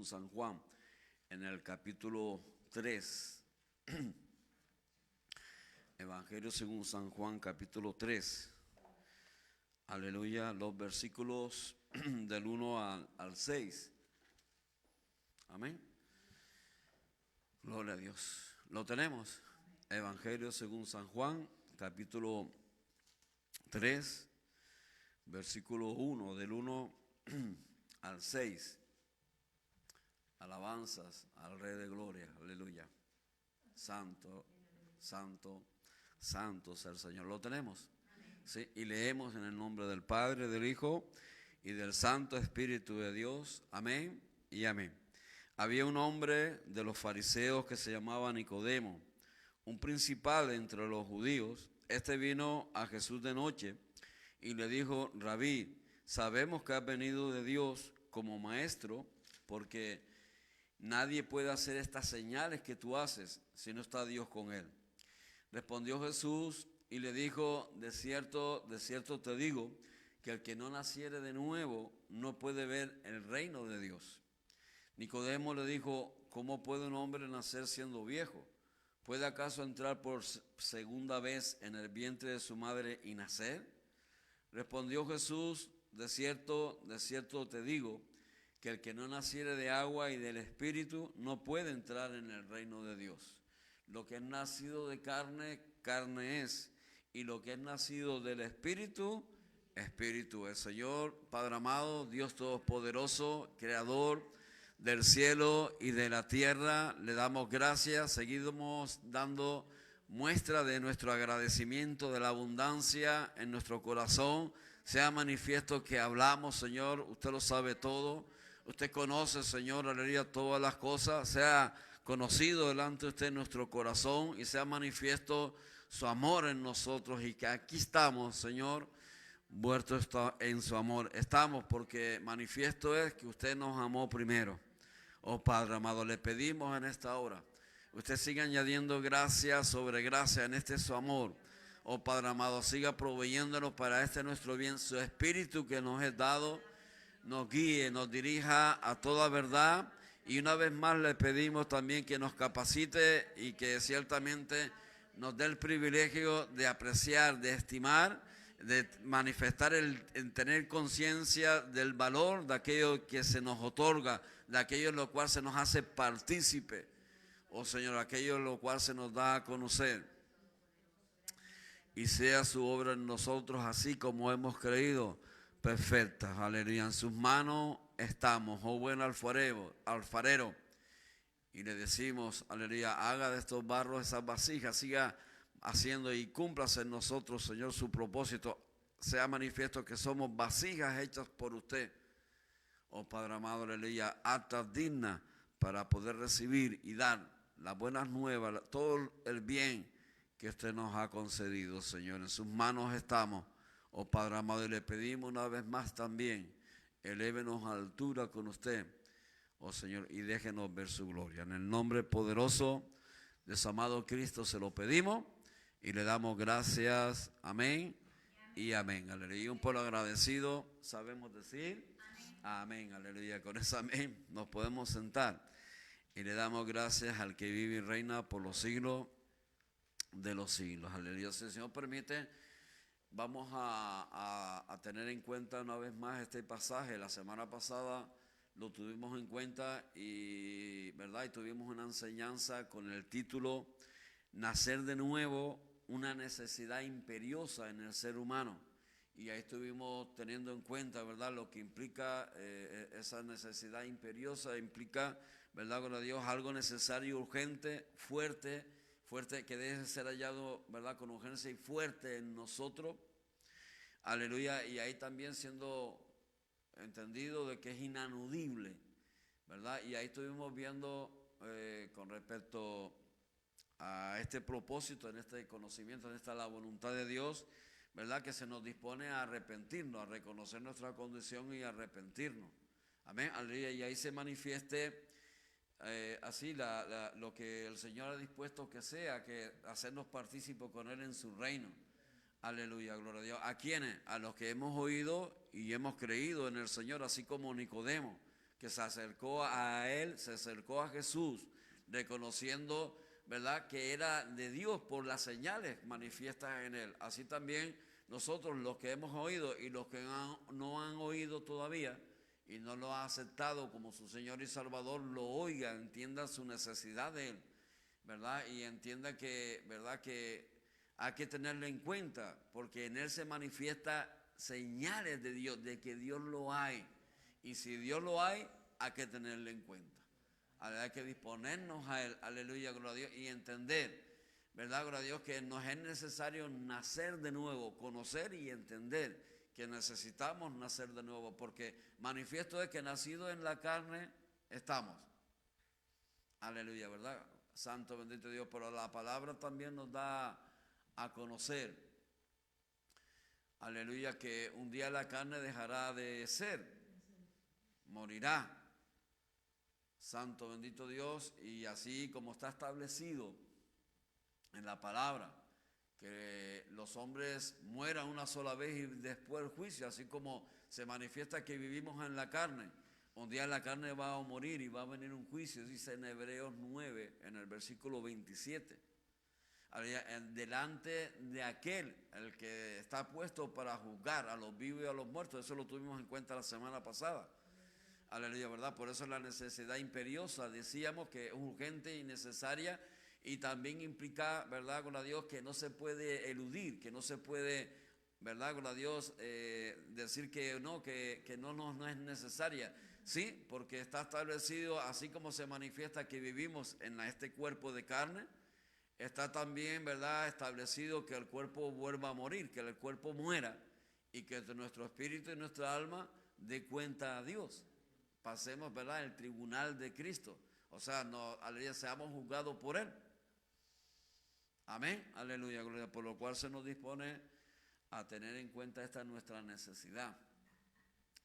según San Juan, en el capítulo 3. Evangelio según San Juan, capítulo 3. Aleluya, los versículos del 1 al 6. Amén. Gloria a Dios. ¿Lo tenemos? Evangelio según San Juan, capítulo 3, versículo 1, del 1 al 6. Alabanzas al Rey de Gloria. Aleluya. Santo, santo, santo es el Señor. ¿Lo tenemos? Sí, y leemos en el nombre del Padre, del Hijo y del Santo Espíritu de Dios. Amén y amén. Había un hombre de los fariseos que se llamaba Nicodemo, un principal entre los judíos. Este vino a Jesús de noche y le dijo: Rabí, sabemos que has venido de Dios como maestro, porque nadie puede hacer estas señales que tú haces si no está Dios con él. Respondió Jesús y le dijo: de cierto te digo, que el que no naciere de nuevo no puede ver el reino de Dios. Nicodemo le dijo: ¿cómo puede un hombre nacer siendo viejo? ¿Puede acaso entrar por segunda vez en el vientre de su madre y nacer? Respondió Jesús: de cierto te digo, que el que no naciere de agua y del Espíritu no puede entrar en el reino de Dios. Lo que es nacido de carne, carne es, y lo que es nacido del Espíritu, Espíritu es. Señor, Padre amado, Dios Todopoderoso, Creador del cielo y de la tierra, le damos gracias. Seguimos dando muestra de nuestro agradecimiento, de la abundancia en nuestro corazón. Sea manifiesto que hablamos, Señor, usted lo sabe todo. Usted conoce, Señor, aleluya, todas las cosas. Sea conocido delante de usted nuestro corazón y sea manifiesto su amor en nosotros, y que aquí estamos, Señor, muerto en su amor. Estamos porque manifiesto es que usted nos amó primero. Oh Padre amado, le pedimos en esta hora, usted siga añadiendo gracia sobre gracia en este su amor. Oh Padre amado, siga proveyéndonos para este nuestro bien. Su Espíritu que nos es dado nos guíe, nos dirija a toda verdad. Y una vez más le pedimos también que nos capacite y que ciertamente nos dé el privilegio de apreciar, de estimar, de manifestar en tener conciencia del valor de aquello que se nos otorga, de aquello en lo cual se nos hace partícipe. Oh Señor, aquello en lo cual se nos da a conocer. Y sea su obra en nosotros así como hemos creído, perfecta. Aleluya. En sus manos estamos, oh buen alfarero. Y le decimos, aleluya, haga de estos barros esas vasijas, siga haciendo y cúmplase en nosotros, Señor, su propósito. Sea manifiesto que somos vasijas hechas por usted. Oh Padre amado, aleluya, aptas, dignas para poder recibir y dar las buenas nuevas, todo el bien que usted nos ha concedido, Señor. En sus manos estamos, oh Padre amado, y le pedimos una vez más también, elévenos a altura con usted, oh Señor, y déjenos ver su gloria. En el nombre poderoso de su amado Cristo se lo pedimos y le damos gracias. Amén y amén. Aleluya. Y un pueblo agradecido, sabemos decir amén. Aleluya. Con ese amén nos podemos sentar y le damos gracias al que vive y reina por los siglos de los siglos. Aleluya. Si el Señor permite, vamos a tener en cuenta una vez más este pasaje. La semana pasada lo tuvimos en cuenta y tuvimos una enseñanza con el título Nacer de nuevo, una necesidad imperiosa en el ser humano. Y ahí estuvimos teniendo en cuenta, ¿verdad?, lo que implica esa necesidad imperiosa. Implica, ¿verdad?, con Dios, algo necesario, urgente, fuerte, que debe ser hallado, ¿verdad?, con urgencia y fuerte en nosotros. Aleluya. Y ahí también siendo entendido de que es inanudible, ¿verdad? Y ahí estuvimos viendo con respecto a este propósito, en este conocimiento, en esta la voluntad de Dios, ¿verdad?, que se nos dispone a arrepentirnos, a reconocer nuestra condición y a arrepentirnos. Amén. Aleluya. Y ahí se manifieste así lo que el Señor ha dispuesto que sea, que hacernos partícipes con Él en su reino. Aleluya, gloria a Dios. ¿A quiénes? A los que hemos oído y hemos creído en el Señor, así como Nicodemo, que se acercó a él, se acercó a Jesús, reconociendo, ¿verdad?, que era de Dios por las señales manifiestas en él. Así también nosotros, los que hemos oído y los que no han oído todavía y no lo han aceptado como su Señor y Salvador, lo oigan, entiendan su necesidad de él, ¿verdad? Y entiendan que, ¿verdad?, que hay que tenerlo en cuenta, porque en él se manifiesta señales de Dios, de que Dios lo hay. Y si Dios lo hay que tenerlo en cuenta. Hay que disponernos a él, aleluya, gloria a Dios, y entender, ¿verdad, gloria a Dios?, que nos es necesario nacer de nuevo, conocer y entender que necesitamos nacer de nuevo, porque manifiesto es que nacido en la carne estamos. Aleluya, ¿verdad? Santo, bendito Dios, pero la palabra también nos da a conocer, aleluya, que un día la carne dejará de ser, morirá. Santo, bendito Dios, y así como está establecido en la palabra, que los hombres mueran una sola vez y después el juicio, así como se manifiesta que vivimos en la carne, un día la carne va a morir y va a venir un juicio, dice en Hebreos 9, en el versículo 27. Delante de aquel, el que está puesto para juzgar a los vivos y a los muertos, eso lo tuvimos en cuenta la semana pasada. Aleluya, ¿verdad? Por eso la necesidad imperiosa, decíamos que es urgente y necesaria, y también implica, ¿verdad?, con Dios, que no se puede eludir, que no se puede, ¿verdad?, con Dios, decir que no es necesaria. Sí, porque está establecido, así como se manifiesta que vivimos en este cuerpo de carne, está también, ¿verdad?, establecido que el cuerpo vuelva a morir, que el cuerpo muera, y que nuestro espíritu y nuestra alma dé cuenta a Dios. Pasemos, ¿verdad?, el tribunal de Cristo. O sea, aleluya, seamos juzgados por Él. Amén, aleluya, gloria. Por lo cual se nos dispone a tener en cuenta esta nuestra necesidad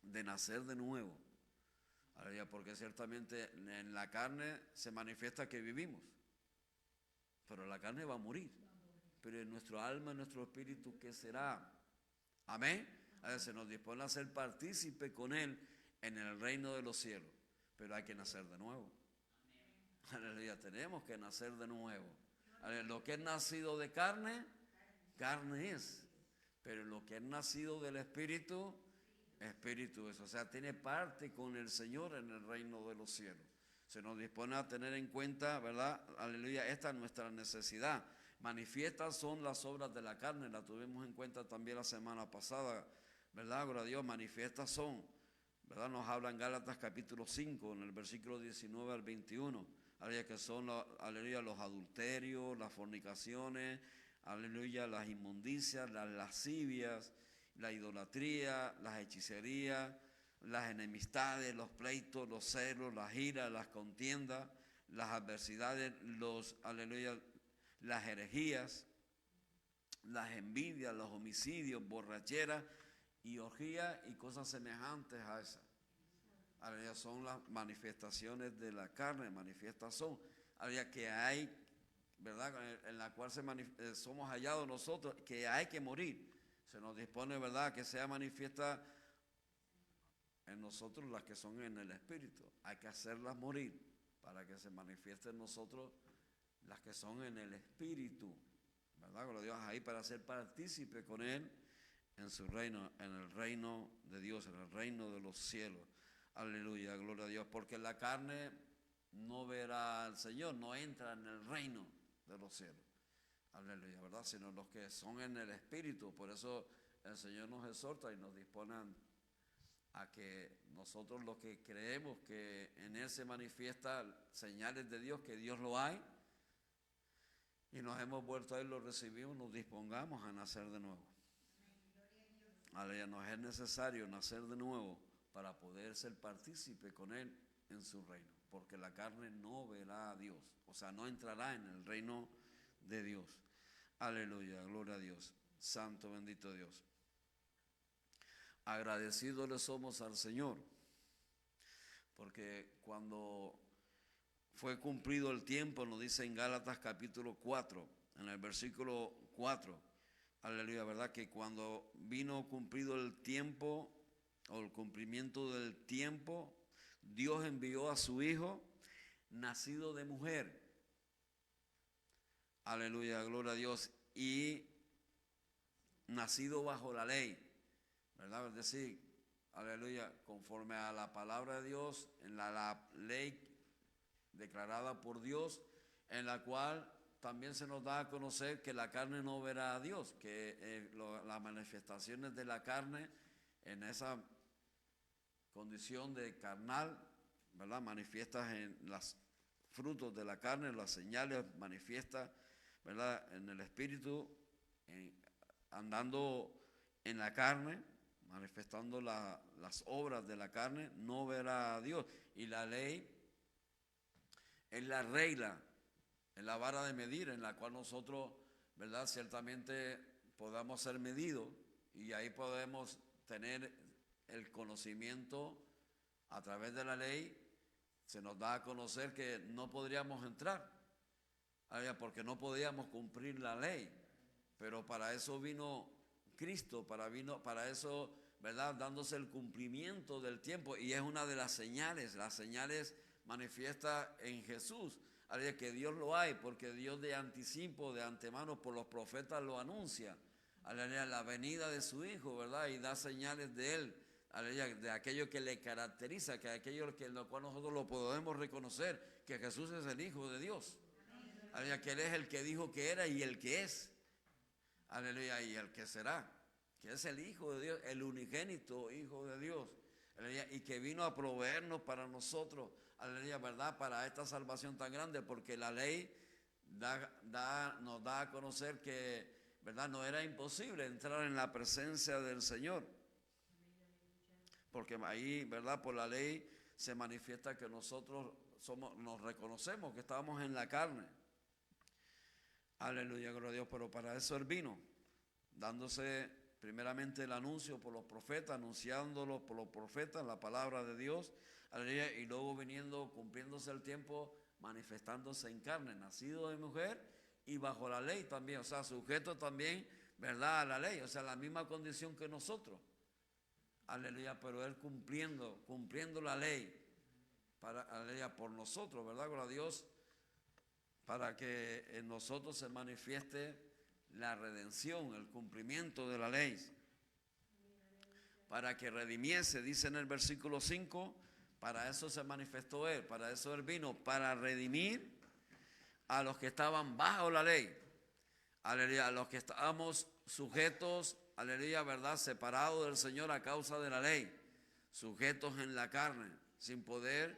de nacer de nuevo. Aleluya, porque ciertamente en la carne se manifiesta que vivimos, pero la carne va a morir. Pero en nuestro alma, en nuestro espíritu, ¿qué será? Amén. Se nos dispone a ser partícipe con Él en el reino de los cielos, pero hay que nacer de nuevo. Aleluya, tenemos que nacer de nuevo. Aleluya, lo que es nacido de carne, carne es, pero lo que es nacido del Espíritu, Espíritu es. O sea, tiene parte con el Señor en el reino de los cielos. Se nos dispone a tener en cuenta, ¿verdad? Aleluya, esta es nuestra necesidad. Manifiestas son las obras de la carne, la tuvimos en cuenta también la semana pasada, ¿verdad? Gloria a Dios, manifiestas son, ¿verdad? Nos habla en Gálatas capítulo 5, en el versículo 19 al 21, aleluya, que son, aleluya, los adulterios, las fornicaciones, aleluya, las inmundicias, las lascivias, la idolatría, las hechicerías, las enemistades, los pleitos, los celos, las iras, las contiendas, las adversidades, aleluya, las herejías, las envidias, los homicidios, borracheras y orgías y cosas semejantes a esas. Aleluya, son las manifestaciones de la carne, manifiestas son. Aleluya, que hay, ¿verdad?, en la cual somos hallados nosotros, que hay que morir. Se nos dispone, ¿verdad?, que sea manifiesta en nosotros las que son en el Espíritu. Hay que hacerlas morir para que se manifiesten en nosotros las que son en el Espíritu, ¿verdad? Gloria a Dios, ahí para ser partícipe con Él en su reino, en el reino de Dios, en el reino de los cielos. Aleluya, gloria a Dios, porque la carne no verá al Señor, no entra en el reino de los cielos. Aleluya, ¿verdad? Sino los que son en el Espíritu. Por eso el Señor nos exhorta y nos dispone a que nosotros, los que creemos que en Él se manifiestan señales de Dios, que Dios lo hay, y nos hemos vuelto a Él, lo recibimos, nos dispongamos a nacer de nuevo. Aleluya, nos es necesario nacer de nuevo para poder ser partícipe con Él en su reino, porque la carne no verá a Dios, o sea, no entrará en el reino de Dios. Aleluya, gloria a Dios, santo, bendito Dios. Agradecidos le somos al Señor, porque cuando fue cumplido el tiempo, nos dice en Gálatas capítulo 4, en el versículo 4, aleluya, ¿verdad? Que cuando vino cumplido el tiempo, o el cumplimiento del tiempo, Dios envió a su Hijo, nacido de mujer. Aleluya, gloria a Dios. Y nacido bajo la ley, ¿verdad? Es decir, aleluya, conforme a la palabra de Dios, en la ley declarada por Dios, en la cual también se nos da a conocer que la carne no verá a Dios, que las manifestaciones de la carne en esa condición de carnal, ¿verdad? Manifiestas en los frutos de la carne, las señales manifiestas, ¿verdad? En el espíritu, andando en la carne, manifestando las obras de la carne, no verá a Dios. Y la ley es la regla, es la vara de medir en la cual nosotros, ¿verdad? Ciertamente podamos ser medidos y ahí podemos tener el conocimiento a través de la ley. Se nos da a conocer que no podríamos entrar, porque no podíamos cumplir la ley, pero para eso vino Cristo, para eso, ¿verdad? Dándose el cumplimiento del tiempo, y es una de las señales manifiestas en Jesús, que Dios lo hay, porque Dios de anticipo, de antemano, por los profetas lo anuncia, la venida de su Hijo, ¿verdad? Y da señales de Él, de aquello que le caracteriza, que aquello que en lo cual nosotros lo podemos reconocer, que Jesús es el Hijo de Dios, que Él es el que dijo que era y el que es, aleluya, y el que será, que es el Hijo de Dios, el unigénito Hijo de Dios, aleluya, y que vino a proveernos para nosotros, aleluya, ¿verdad? Para esta salvación tan grande, porque la ley nos da a conocer que, ¿verdad? No era imposible entrar en la presencia del Señor, porque ahí, ¿verdad? Por la ley se manifiesta que nosotros nos reconocemos que estábamos en la carne. Aleluya, gloria a Dios, pero para eso Él vino, dándose primeramente el anuncio por los profetas, anunciándolo por los profetas, la palabra de Dios, aleluya, y luego viniendo, cumpliéndose el tiempo, manifestándose en carne, nacido de mujer y bajo la ley también, o sea, sujeto también, ¿verdad?, a la ley, o sea, la misma condición que nosotros, aleluya, pero Él cumpliendo la ley, aleluya, por nosotros, ¿verdad?, gloria a Dios, para que en nosotros se manifieste la redención, el cumplimiento de la ley, para que redimiese, dice en el versículo 5, para eso se manifestó Él, para eso Él vino, para redimir a los que estaban bajo la ley, aleluya, a los que estábamos sujetos, aleluya, ¿verdad?, separados del Señor a causa de la ley, sujetos en la carne, sin poder,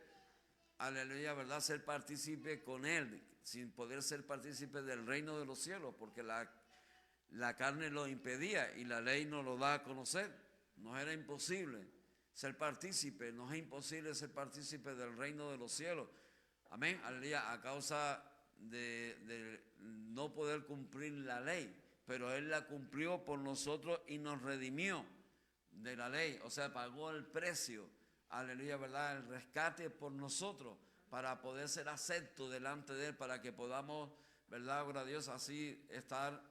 aleluya, ¿verdad?, ser partícipe con Él, sin poder ser partícipe del reino de los cielos, porque la carne lo impedía y la ley nos lo da a conocer. Nos era imposible ser partícipe, nos es imposible ser partícipe del reino de los cielos. Amén, aleluya, a causa de no poder cumplir la ley, pero Él la cumplió por nosotros y nos redimió de la ley, o sea, pagó el precio, aleluya, ¿verdad?, el rescate por nosotros, para poder ser aceptos delante de Él, para que podamos, ¿verdad?, gloria a Dios, así estar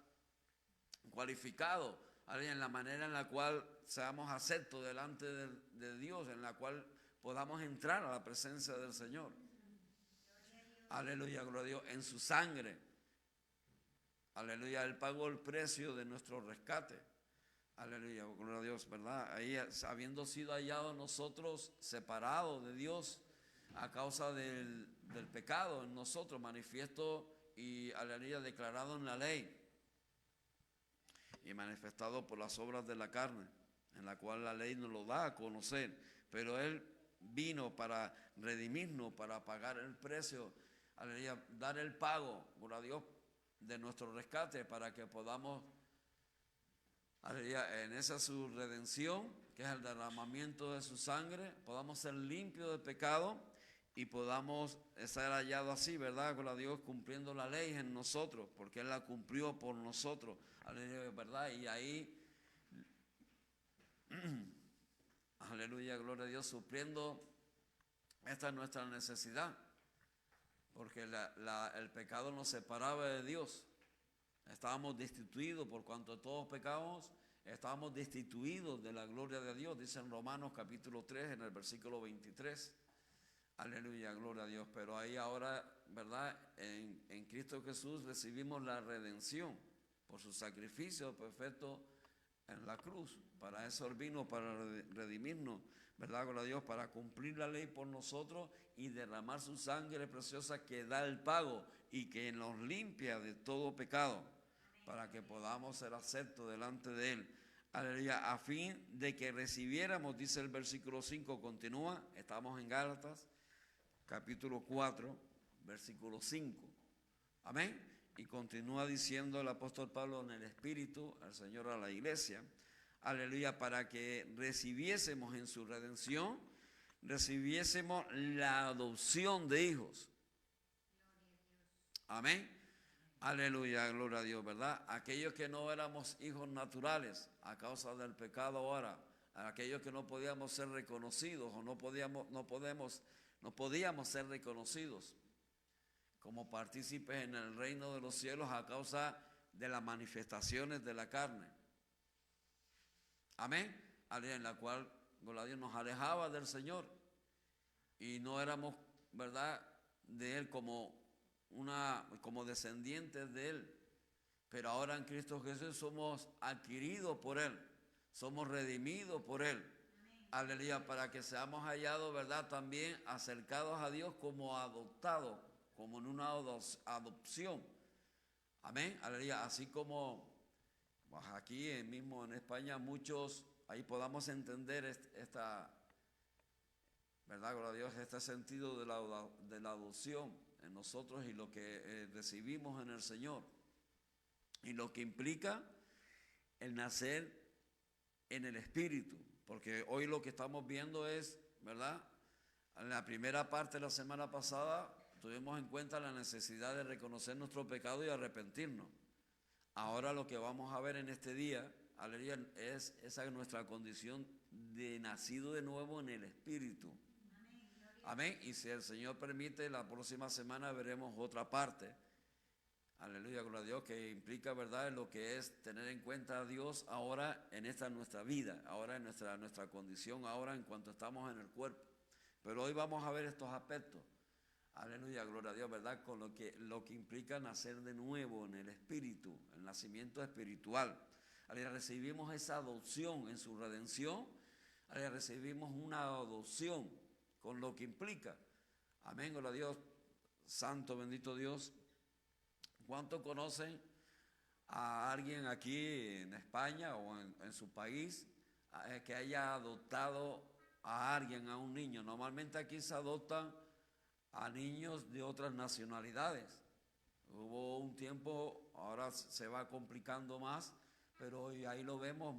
cualificados, en la manera en la cual seamos aceptos delante de Dios, en la cual podamos entrar a la presencia del Señor. Aleluya, gloria a Dios, en su sangre. Aleluya, Él pagó el precio de nuestro rescate. Aleluya, gloria a Dios, ¿verdad? Ahí, habiendo sido hallados nosotros separados de Dios a causa del pecado en nosotros, manifiesto y, aleluya, declarado en la ley y manifestado por las obras de la carne, en la cual la ley nos lo da a conocer, pero Él vino para redimirnos, para pagar el precio, aleluya, dar el pago, gloria a Dios, de nuestro rescate, para que podamos, aleluya, en esa su redención, que es el derramamiento de su sangre, podamos ser limpios de pecado y podamos ser hallados así, ¿verdad?, gloria a Dios, cumpliendo la ley en nosotros, porque Él la cumplió por nosotros, aleluya, ¿verdad? Y ahí, aleluya, gloria a Dios, supliendo esta nuestra necesidad, porque el pecado nos separaba de Dios. Estábamos destituidos, por cuanto todos pecamos, estábamos destituidos de la gloria de Dice en Romanos capítulo 3, en el versículo 23. Aleluya, gloria a Dios. Pero ahí ahora, ¿verdad? En Cristo Jesús recibimos la redención por su sacrificio perfecto en la cruz. Para eso Él vino, para redimirnos, ¿verdad? Gloria a Dios, para cumplir la ley por nosotros y derramar su sangre preciosa que da el pago y que nos limpia de todo pecado, para que podamos ser aceptos delante de Él. Aleluya, a fin de que recibiéramos, dice el versículo 5, continúa, estamos en Gálatas, capítulo 4, versículo 5. Amén. Y continúa diciendo el apóstol Pablo en el Espíritu, al Señor, a la iglesia, aleluya, para que recibiésemos en su redención, recibiésemos la adopción de hijos. Amén. Aleluya, gloria a Dios, ¿verdad? Aquellos que no éramos hijos naturales a causa del pecado ahora, aquellos que no podíamos ser reconocidos o no podíamos ser reconocidos como partícipes en el reino de los cielos a causa de las manifestaciones de la carne. Amén. En la cual, gloria a Dios, nos alejaba del Señor y no éramos, ¿verdad?, de Él como descendientes de Él. Pero ahora en Cristo Jesús somos adquiridos por Él, somos redimidos por Él. Aleluya, para que seamos hallados, ¿verdad?, también acercados a Dios como adoptados, como en una adopción. Amén, aleluya, así como pues aquí mismo en España muchos, ahí podamos entender esta, ¿verdad?, gloria a Dios, este sentido de la adopción en nosotros y lo que recibimos en el Señor. Y lo que implica el nacer en el Espíritu. Porque hoy lo que estamos viendo es, ¿verdad? En la primera parte de la semana pasada tuvimos en cuenta la necesidad de reconocer nuestro pecado y arrepentirnos. Ahora lo que vamos a ver en este día, aleluya, es esa nuestra condición de nacido de nuevo en el Espíritu. Amén. Y si el Señor permite, la próxima semana veremos otra parte. Aleluya, gloria a Dios, que implica, ¿verdad?, lo que es tener en cuenta a Dios ahora en esta nuestra vida, ahora en nuestra condición, ahora en cuanto estamos en el cuerpo. Pero hoy vamos a ver estos aspectos. Aleluya, gloria a Dios, ¿verdad? Con lo que implica nacer de nuevo en el Espíritu, el nacimiento espiritual. Aleluya, recibimos esa adopción en su redención. Aleluya, recibimos una adopción con lo que implica. Amén, gloria a Dios, santo, bendito Dios. ¿Cuántos conocen a alguien aquí en España o en su país que haya adoptado a alguien, a un niño? Normalmente aquí se adoptan a niños de otras nacionalidades. Hubo un tiempo, ahora se va complicando más, pero hoy ahí lo vemos,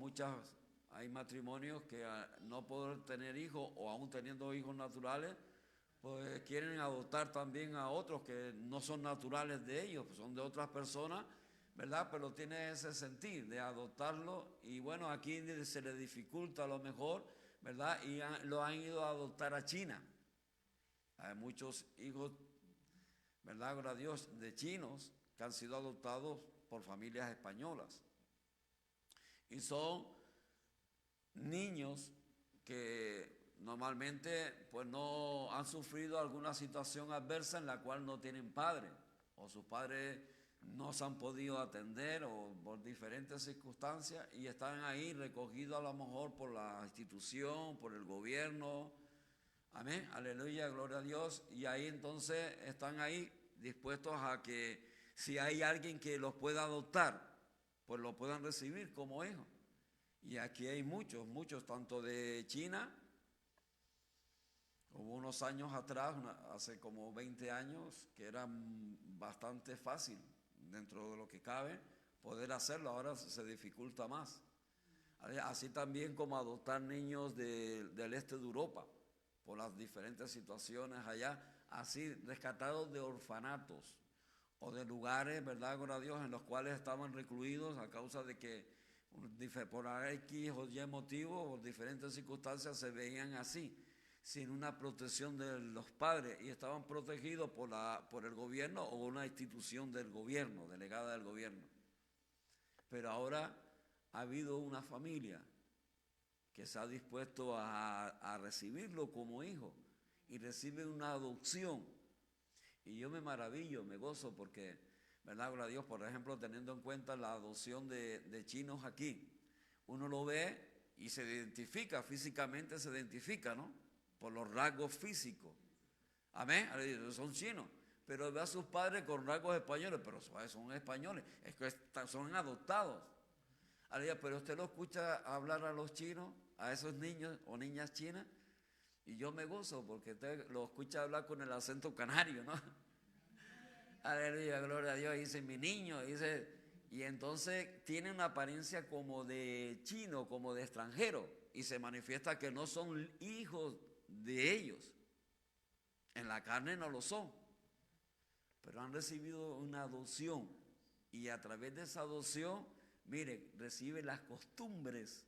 hay matrimonios que no poder tener hijos o aún teniendo hijos naturales, pues quieren adoptar también a otros que no son naturales de ellos, pues son de otras personas, ¿verdad? Pero tiene ese sentir de adoptarlo y bueno, aquí se le dificulta a lo mejor, ¿verdad? Y lo han ido a adoptar a China. Hay muchos hijos, ¿verdad? Gloria a Dios, de chinos que han sido adoptados por familias españolas. Y son niños que normalmente pues no han sufrido alguna situación adversa en la cual no tienen padre o sus padres no se han podido atender o por diferentes circunstancias y están ahí recogidos a lo mejor por la institución, por el gobierno. Amén, aleluya, gloria a Dios. Y ahí entonces están ahí dispuestos a que si hay alguien que los pueda adoptar, pues lo puedan recibir como hijos. Y aquí hay muchos, tanto de China. Hubo unos años atrás, hace como 20 años, que era bastante fácil, dentro de lo que cabe, poder hacerlo. Ahora se dificulta más. Así también como adoptar niños del este de Europa, por las diferentes situaciones allá, así rescatados de orfanatos o de lugares, ¿verdad?, gloria a Dios, en los cuales estaban recluidos a causa de que por X o Y motivo, por diferentes circunstancias, se veían así, sin una protección de los padres, y estaban protegidos por el gobierno o una institución del gobierno, delegada del gobierno. Pero ahora ha habido una familia que se ha dispuesto a recibirlo como hijo y reciben una adopción. Y yo me maravillo, me gozo porque, ¿verdad? Gloria a Dios, por ejemplo, teniendo en cuenta la adopción de chinos aquí. Uno lo ve y se identifica, físicamente se identifica, ¿no? Por los rasgos físicos. Amén, son chinos. Pero ve a sus padres con rasgos españoles, pero son españoles, es que son adoptados. Pero usted lo escucha hablar a los chinos, a esos niños o niñas chinas, y yo me gozo porque usted lo escucha hablar con el acento canario, ¿no? Aleluya, gloria a Dios, dice mi niño, dice, y entonces tiene una apariencia como de chino, como de extranjero, y se manifiesta que no son hijos de ellos. En la carne no lo son, pero han recibido una adopción, y a través de esa adopción, mire, recibe las costumbres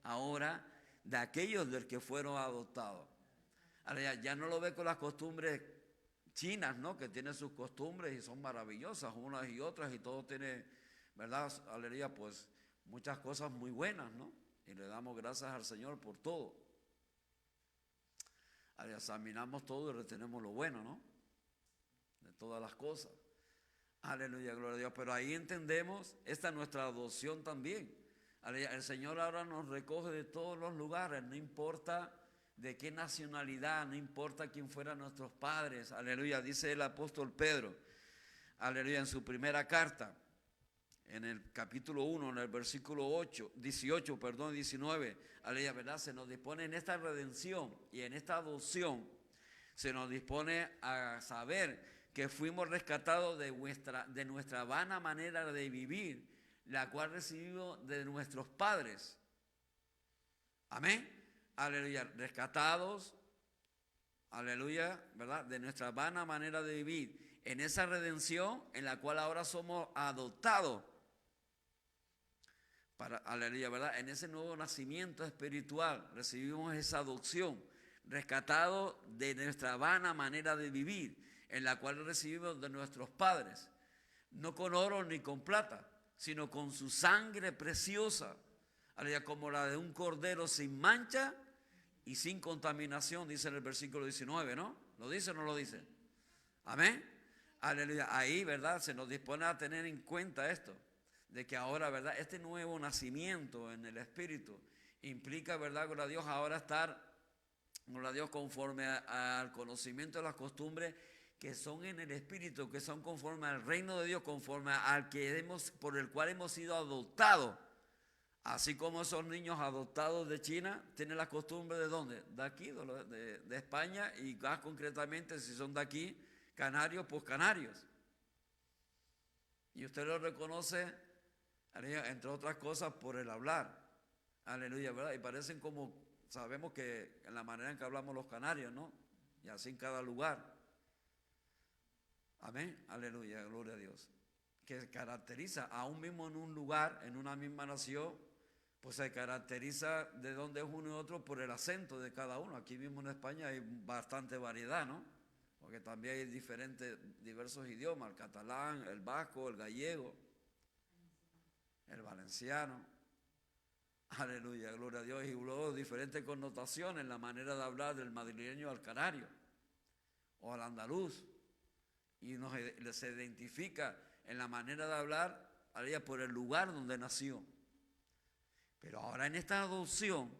ahora de aquellos del que fueron adoptados. Ahora ya no lo ve con las costumbres chinas, ¿no? Que tienen sus costumbres y son maravillosas unas y otras y todo tiene, ¿verdad? Aleluya, pues muchas cosas muy buenas, ¿no? Y le damos gracias al Señor por todo. Ahora examinamos todo y retenemos lo bueno, ¿no? De todas las cosas. Aleluya, gloria a Dios. Pero ahí entendemos, esta es nuestra adopción también. Aleluya, el Señor ahora nos recoge de todos los lugares, no importa de qué nacionalidad, no importa quién fueran nuestros padres. Aleluya, dice el apóstol Pedro, aleluya, en su primera carta, en el capítulo 1, en el versículo 19, aleluya, ¿verdad? Se nos dispone en esta redención y en esta adopción, se nos dispone a saber que fuimos rescatados de nuestra vana manera de vivir, la cual recibimos de nuestros padres. Amén. Aleluya, rescatados, aleluya, ¿verdad? De nuestra vana manera de vivir, en esa redención en la cual ahora somos adoptados. Aleluya, ¿verdad? En ese nuevo nacimiento espiritual recibimos esa adopción, rescatados de nuestra vana manera de vivir, en la cual recibimos de nuestros padres, no con oro ni con plata, sino con su sangre preciosa, aleluya, como la de un cordero sin mancha y sin contaminación, dice en el versículo 19, ¿no? ¿Lo dice o no lo dice? Amén. Aleluya. Ahí, ¿verdad? Se nos dispone a tener en cuenta esto, de que ahora, ¿verdad? Este nuevo nacimiento en el Espíritu implica, ¿verdad? Gloria a Dios, ahora estar, gloria a Dios, conforme al conocimiento de las costumbres que son en el Espíritu, que son conforme al reino de Dios, conforme al que por el cual hemos sido adoptados. Así como esos niños adoptados de China tienen la costumbre de ¿dónde? De aquí, de España, y más concretamente si son de aquí, canarios, pues canarios. Y usted lo reconoce, entre otras cosas, por el hablar. Aleluya, ¿verdad? Y parecen como, sabemos que en la manera en que hablamos los canarios, ¿no? Y así en cada lugar. Amén, aleluya, gloria a Dios. Que caracteriza, aún mismo en un lugar, en una misma nación, pues se caracteriza de donde es uno y otro por el acento de cada uno. Aquí mismo en España hay bastante variedad, ¿no? Porque también hay diversos idiomas, el catalán, el vasco, el gallego, el valenciano. Aleluya, gloria a Dios. Y luego diferentes connotaciones en la manera de hablar del madrileño al canario o al andaluz. Y se identifica en la manera de hablar por el lugar donde nació. Pero ahora en esta adopción,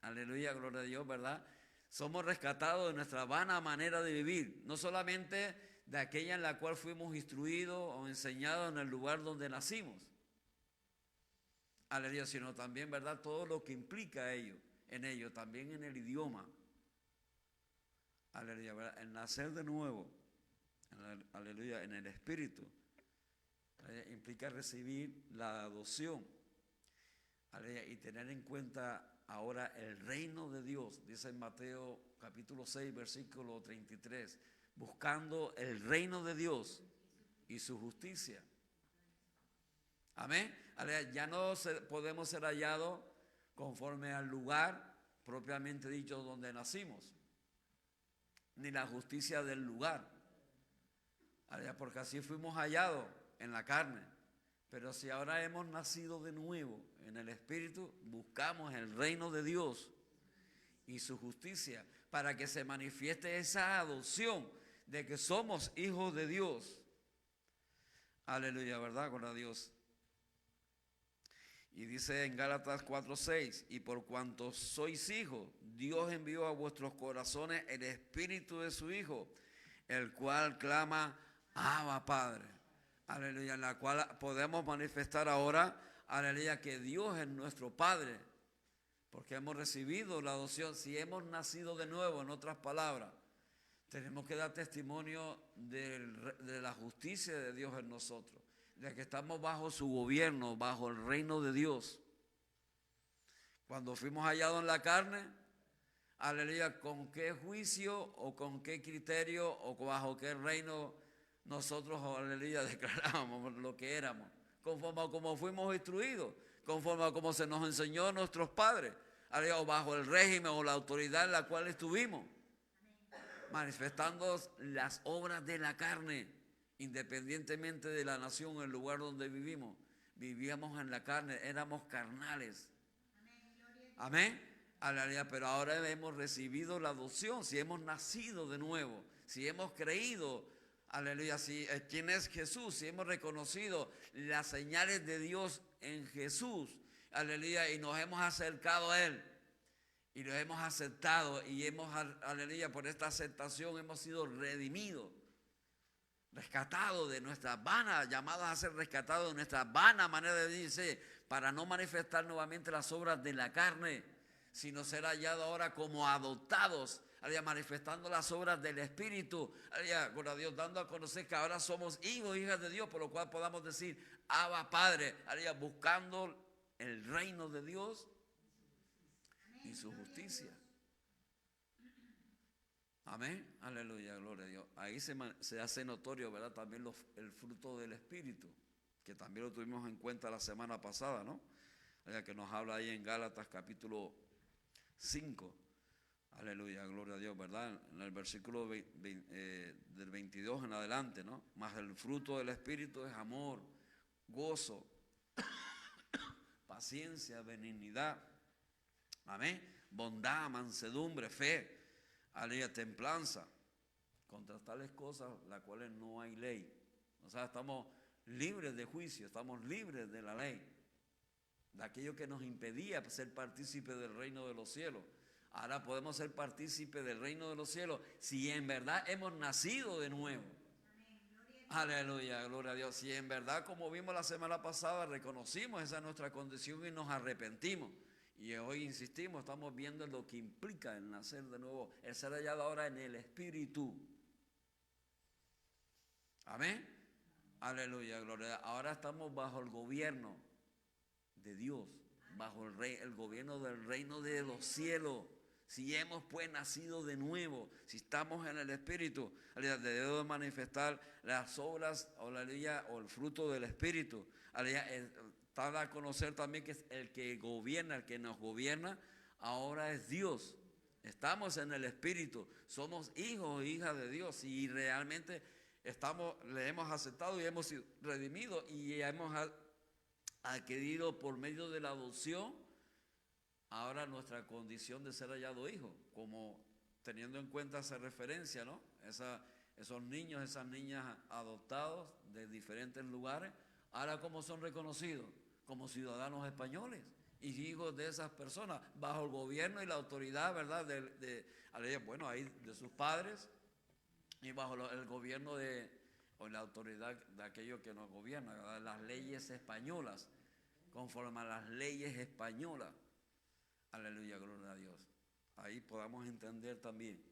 aleluya, gloria a Dios, ¿verdad? Somos rescatados de nuestra vana manera de vivir, no solamente de aquella en la cual fuimos instruidos o enseñados en el lugar donde nacimos, aleluya, sino también, ¿verdad? Todo lo que implica en ello, también en el idioma, aleluya, ¿verdad? El nacer de nuevo, aleluya, en el Espíritu, implica recibir la adopción, aleluya, y tener en cuenta ahora el reino de Dios, dice en Mateo capítulo 6, versículo 33, buscando el reino de Dios y su justicia. Amén. Aleluya, ya no podemos ser hallados conforme al lugar propiamente dicho donde nacimos, ni la justicia del lugar. Aleluya, porque así fuimos hallados en la carne. Pero si ahora hemos nacido de nuevo en el Espíritu, buscamos el reino de Dios y su justicia. para que se manifieste esa adopción de que somos hijos de Dios. Aleluya, ¿verdad? Gloria a Dios. Y dice en Gálatas 4:6, y por cuanto sois hijos, Dios envió a vuestros corazones el espíritu de su Hijo, el cual clama, Abba, Padre. Aleluya, en la cual podemos manifestar ahora, aleluya, que Dios es nuestro Padre, porque hemos recibido la adopción. Si hemos nacido de nuevo, en otras palabras, tenemos que dar testimonio de la justicia de Dios en nosotros, de que estamos bajo su gobierno, bajo el reino de Dios. Cuando fuimos hallados en la carne, aleluya, ¿con qué juicio o con qué criterio o bajo qué reino nosotros, aleluya, declarábamos lo que éramos? Conforme a como fuimos instruidos, conforme a como se nos enseñó a nuestros padres, aleluya, o bajo el régimen o la autoridad en la cual estuvimos, manifestando las obras de la carne. Independientemente de la nación, el lugar donde vivimos, vivíamos en la carne, éramos carnales. Amén. Aleluya. Pero ahora hemos recibido la adopción, si hemos nacido de nuevo, si hemos creído, aleluya, si quién es Jesús, si hemos reconocido las señales de Dios en Jesús, aleluya, y nos hemos acercado a Él. Y lo hemos aceptado y hemos, aleluya, por esta aceptación hemos sido redimidos. Rescatado de nuestras vanas, llamados a ser rescatados de nuestra vana manera de decirse, para no manifestar nuevamente las obras de la carne, sino ser hallados ahora como adoptados, manifestando las obras del Espíritu, gloria a Dios, dando a conocer que ahora somos hijos e hijas de Dios, por lo cual podamos decir, Abba, Padre, buscando el reino de Dios y su justicia. Amén, aleluya, gloria a Dios. Ahí se hace notorio, ¿verdad? También el fruto del Espíritu, que también lo tuvimos en cuenta la semana pasada, ¿no? Que nos habla ahí en Gálatas capítulo 5. Aleluya, gloria a Dios, ¿verdad? En el versículo del 22 en adelante, ¿no? Más el fruto del Espíritu es amor, gozo, paciencia, benignidad, amén, bondad, mansedumbre, fe, aleluya, templanza. Contra tales cosas, las cuales no hay ley. O sea, estamos libres de juicio, estamos libres de la ley, de aquello que nos impedía ser partícipes del reino de los cielos. Ahora podemos ser partícipes del reino de los cielos si en verdad hemos nacido de nuevo. Aleluya, gloria a Dios. Si en verdad, como vimos la semana pasada, reconocimos esa nuestra condición y nos arrepentimos. Y hoy insistimos, estamos viendo lo que implica el nacer de nuevo, el ser hallado ahora en el Espíritu. Amén. Aleluya, gloria. Ahora estamos bajo el gobierno de Dios, bajo el gobierno del reino de los cielos. Si hemos pues nacido de nuevo, si estamos en el Espíritu, debemos manifestar las obras, aleluya, o el fruto del Espíritu. Aleluya, está a conocer también que el que gobierna, el que nos gobierna, ahora es Dios. Estamos en el Espíritu, somos hijos e hijas de Dios y realmente le hemos aceptado y hemos sido redimidos y hemos adquirido por medio de la adopción ahora nuestra condición de ser hallado hijo, como teniendo en cuenta esa referencia, ¿no? Esos niños, esas niñas adoptados de diferentes lugares, ahora como son reconocidos como ciudadanos españoles y hijos de esas personas bajo el gobierno y la autoridad, ¿verdad? Bueno, ahí de sus padres y bajo el gobierno o la autoridad de aquellos que nos gobiernan, ¿verdad? Las leyes españolas, conforme a las leyes españolas. Aleluya, gloria a Dios. Ahí podamos entender también,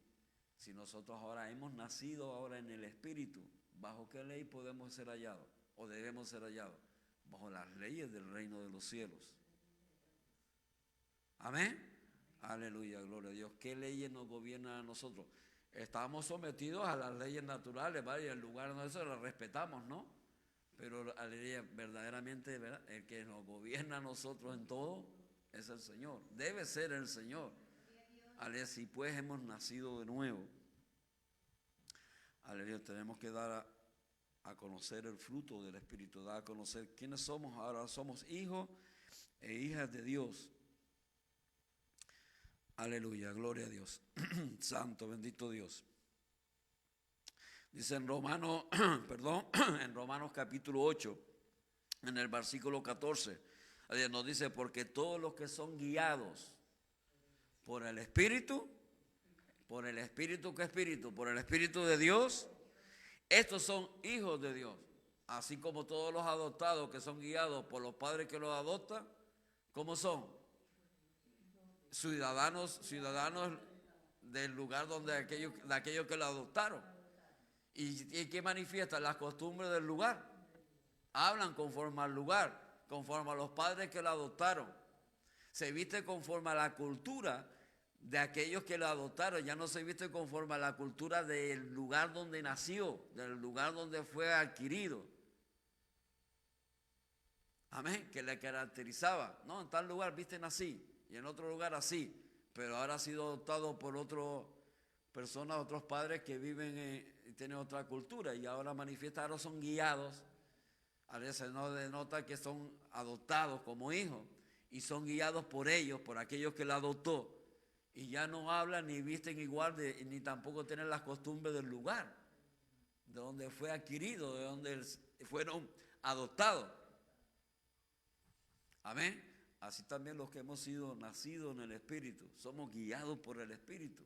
si nosotros ahora hemos nacido ahora en el Espíritu, ¿bajo qué ley podemos ser hallados o debemos ser hallados? Bajo las leyes del reino de los cielos. Amén. Aleluya, gloria a Dios. ¿Qué leyes nos gobiernan a nosotros? Estamos sometidos a las leyes naturales, ¿vale? Y en lugar de eso las respetamos, ¿no? Pero aleluya, verdaderamente, ¿verdad? El que nos gobierna a nosotros en todo es el Señor. Debe ser el Señor. Aleluya, si pues hemos nacido de nuevo. Aleluya, tenemos que dar a conocer el fruto del Espíritu, dar a conocer quiénes somos. Ahora somos hijos e hijas de Dios. Aleluya, gloria a Dios. Santo, bendito Dios. Dice en Romanos, perdón, en Romanos capítulo 8, en el versículo 14, nos dice, porque todos los que son guiados por el Espíritu, ¿qué Espíritu? Por el Espíritu de Dios, estos son hijos de Dios. Así como todos los adoptados que son guiados por los padres que los adoptan, ¿cómo son? Ciudadanos del lugar donde de aquellos que lo adoptaron. ¿Y qué manifiestan? Las costumbres del lugar. Hablan conforme al lugar, conforme a los padres que lo adoptaron. Se viste conforme a la cultura de aquellos que lo adoptaron. Ya no se viste conforme a la cultura del lugar donde nació, del lugar donde fue adquirido. Amén, que le caracterizaba. No, en tal lugar visten así y en otro lugar así, pero ahora ha sido adoptado por otras personas, otros padres que viven y tienen otra cultura y ahora manifiestan, ahora son guiados. A veces no denota que son adoptados como hijos y son guiados por ellos, por aquellos que lo adoptó, y ya no hablan ni visten igual ni tampoco tienen las costumbres del lugar de donde fue adquirido, de donde fueron adoptados. Amén. Así también los que hemos sido nacidos en el Espíritu, somos guiados por el Espíritu.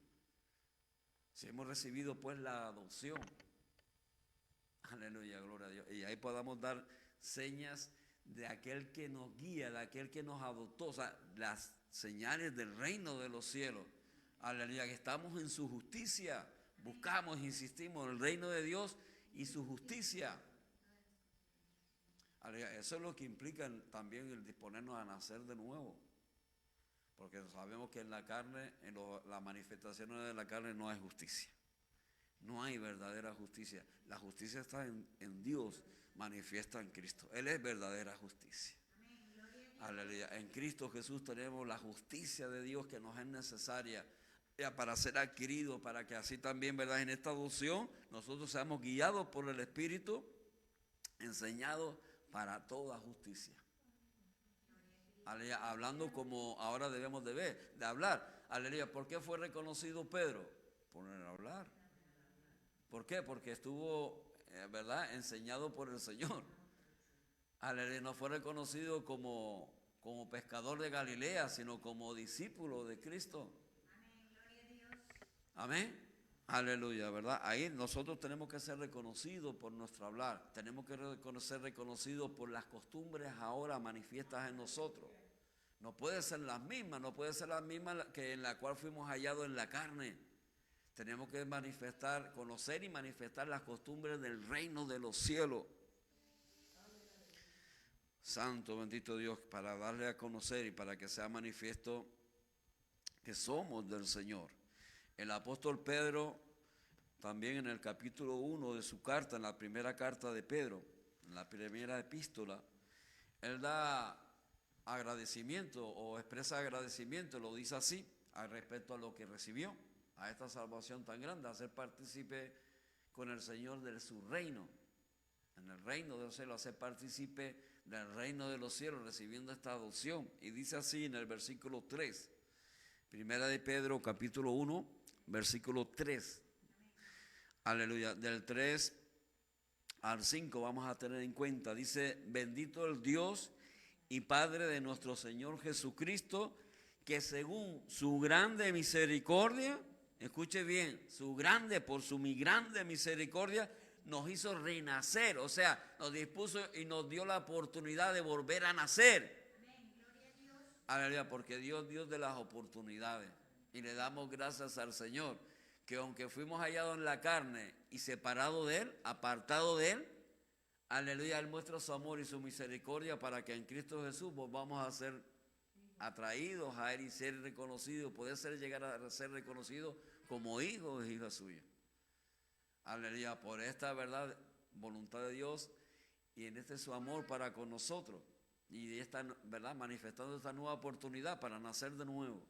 Si hemos recibido pues la adopción. Aleluya, gloria a Dios. Y ahí podamos dar señas de aquel que nos guía, de aquel que nos adoptó. O sea, las señales del reino de los cielos. Aleluya, que estamos en su justicia. Buscamos, insistimos, en el reino de Dios y su justicia. Eso es lo que implica también el disponernos a nacer de nuevo. Porque sabemos que en la carne, las manifestaciones de la carne no hay justicia. No hay verdadera justicia. La justicia está en Dios, manifiesta en Cristo. Él es verdadera justicia. Aleluya. En Cristo Jesús tenemos la justicia de Dios que nos es necesaria para ser adquirido, para que así también, ¿verdad? En esta adopción nosotros seamos guiados por el Espíritu, enseñados para toda justicia. Aleluya, hablando como ahora debemos de hablar. Aleluya, ¿por qué fue reconocido Pedro? Por el hablar. ¿Por qué? Porque estuvo, ¿verdad?, enseñado por el Señor. Aleluya, no fue reconocido como pescador de Galilea, sino como discípulo de Cristo. Amén. Aleluya, ¿verdad? Ahí nosotros tenemos que ser reconocidos por nuestro hablar. Tenemos que ser reconocidos por las costumbres ahora manifiestas en nosotros. No puede ser las mismas, que en la cual fuimos hallados en la carne. Tenemos que conocer y manifestar las costumbres del reino de los cielos. Santo, bendito Dios, para darle a conocer y para que sea manifiesto que somos del Señor. El apóstol Pedro, también en el capítulo 1 de su carta, en la primera carta de Pedro, en la primera epístola, él da agradecimiento o expresa agradecimiento, lo dice así, al respecto a lo que recibió, a esta salvación tan grande, a ser partícipe con el Señor de su reino, en el reino de los cielos, a ser partícipe del reino de los cielos, recibiendo esta adopción. Y dice así en el versículo 3, primera de Pedro, capítulo 1, versículo 3. Aleluya, del 3 al 5 vamos a tener en cuenta. Dice, bendito el Dios y Padre de nuestro Señor Jesucristo, que según su grande misericordia, escuche bien, por su mi grande misericordia, nos hizo renacer, o sea, nos dispuso y nos dio la oportunidad de volver a nacer. Amén, gloria a Dios. Aleluya, porque Dios de las oportunidades. Y le damos gracias al Señor, que aunque fuimos hallados en la carne y separados de Él, apartados de Él, aleluya, Él muestra su amor y su misericordia para que en Cristo Jesús volvamos a ser atraídos a Él y ser reconocidos, llegar a ser reconocidos como hijos e hijas suyas. Aleluya, por esta verdad, voluntad de Dios y en este su amor para con nosotros y esta verdad, manifestando esta nueva oportunidad para nacer de nuevo.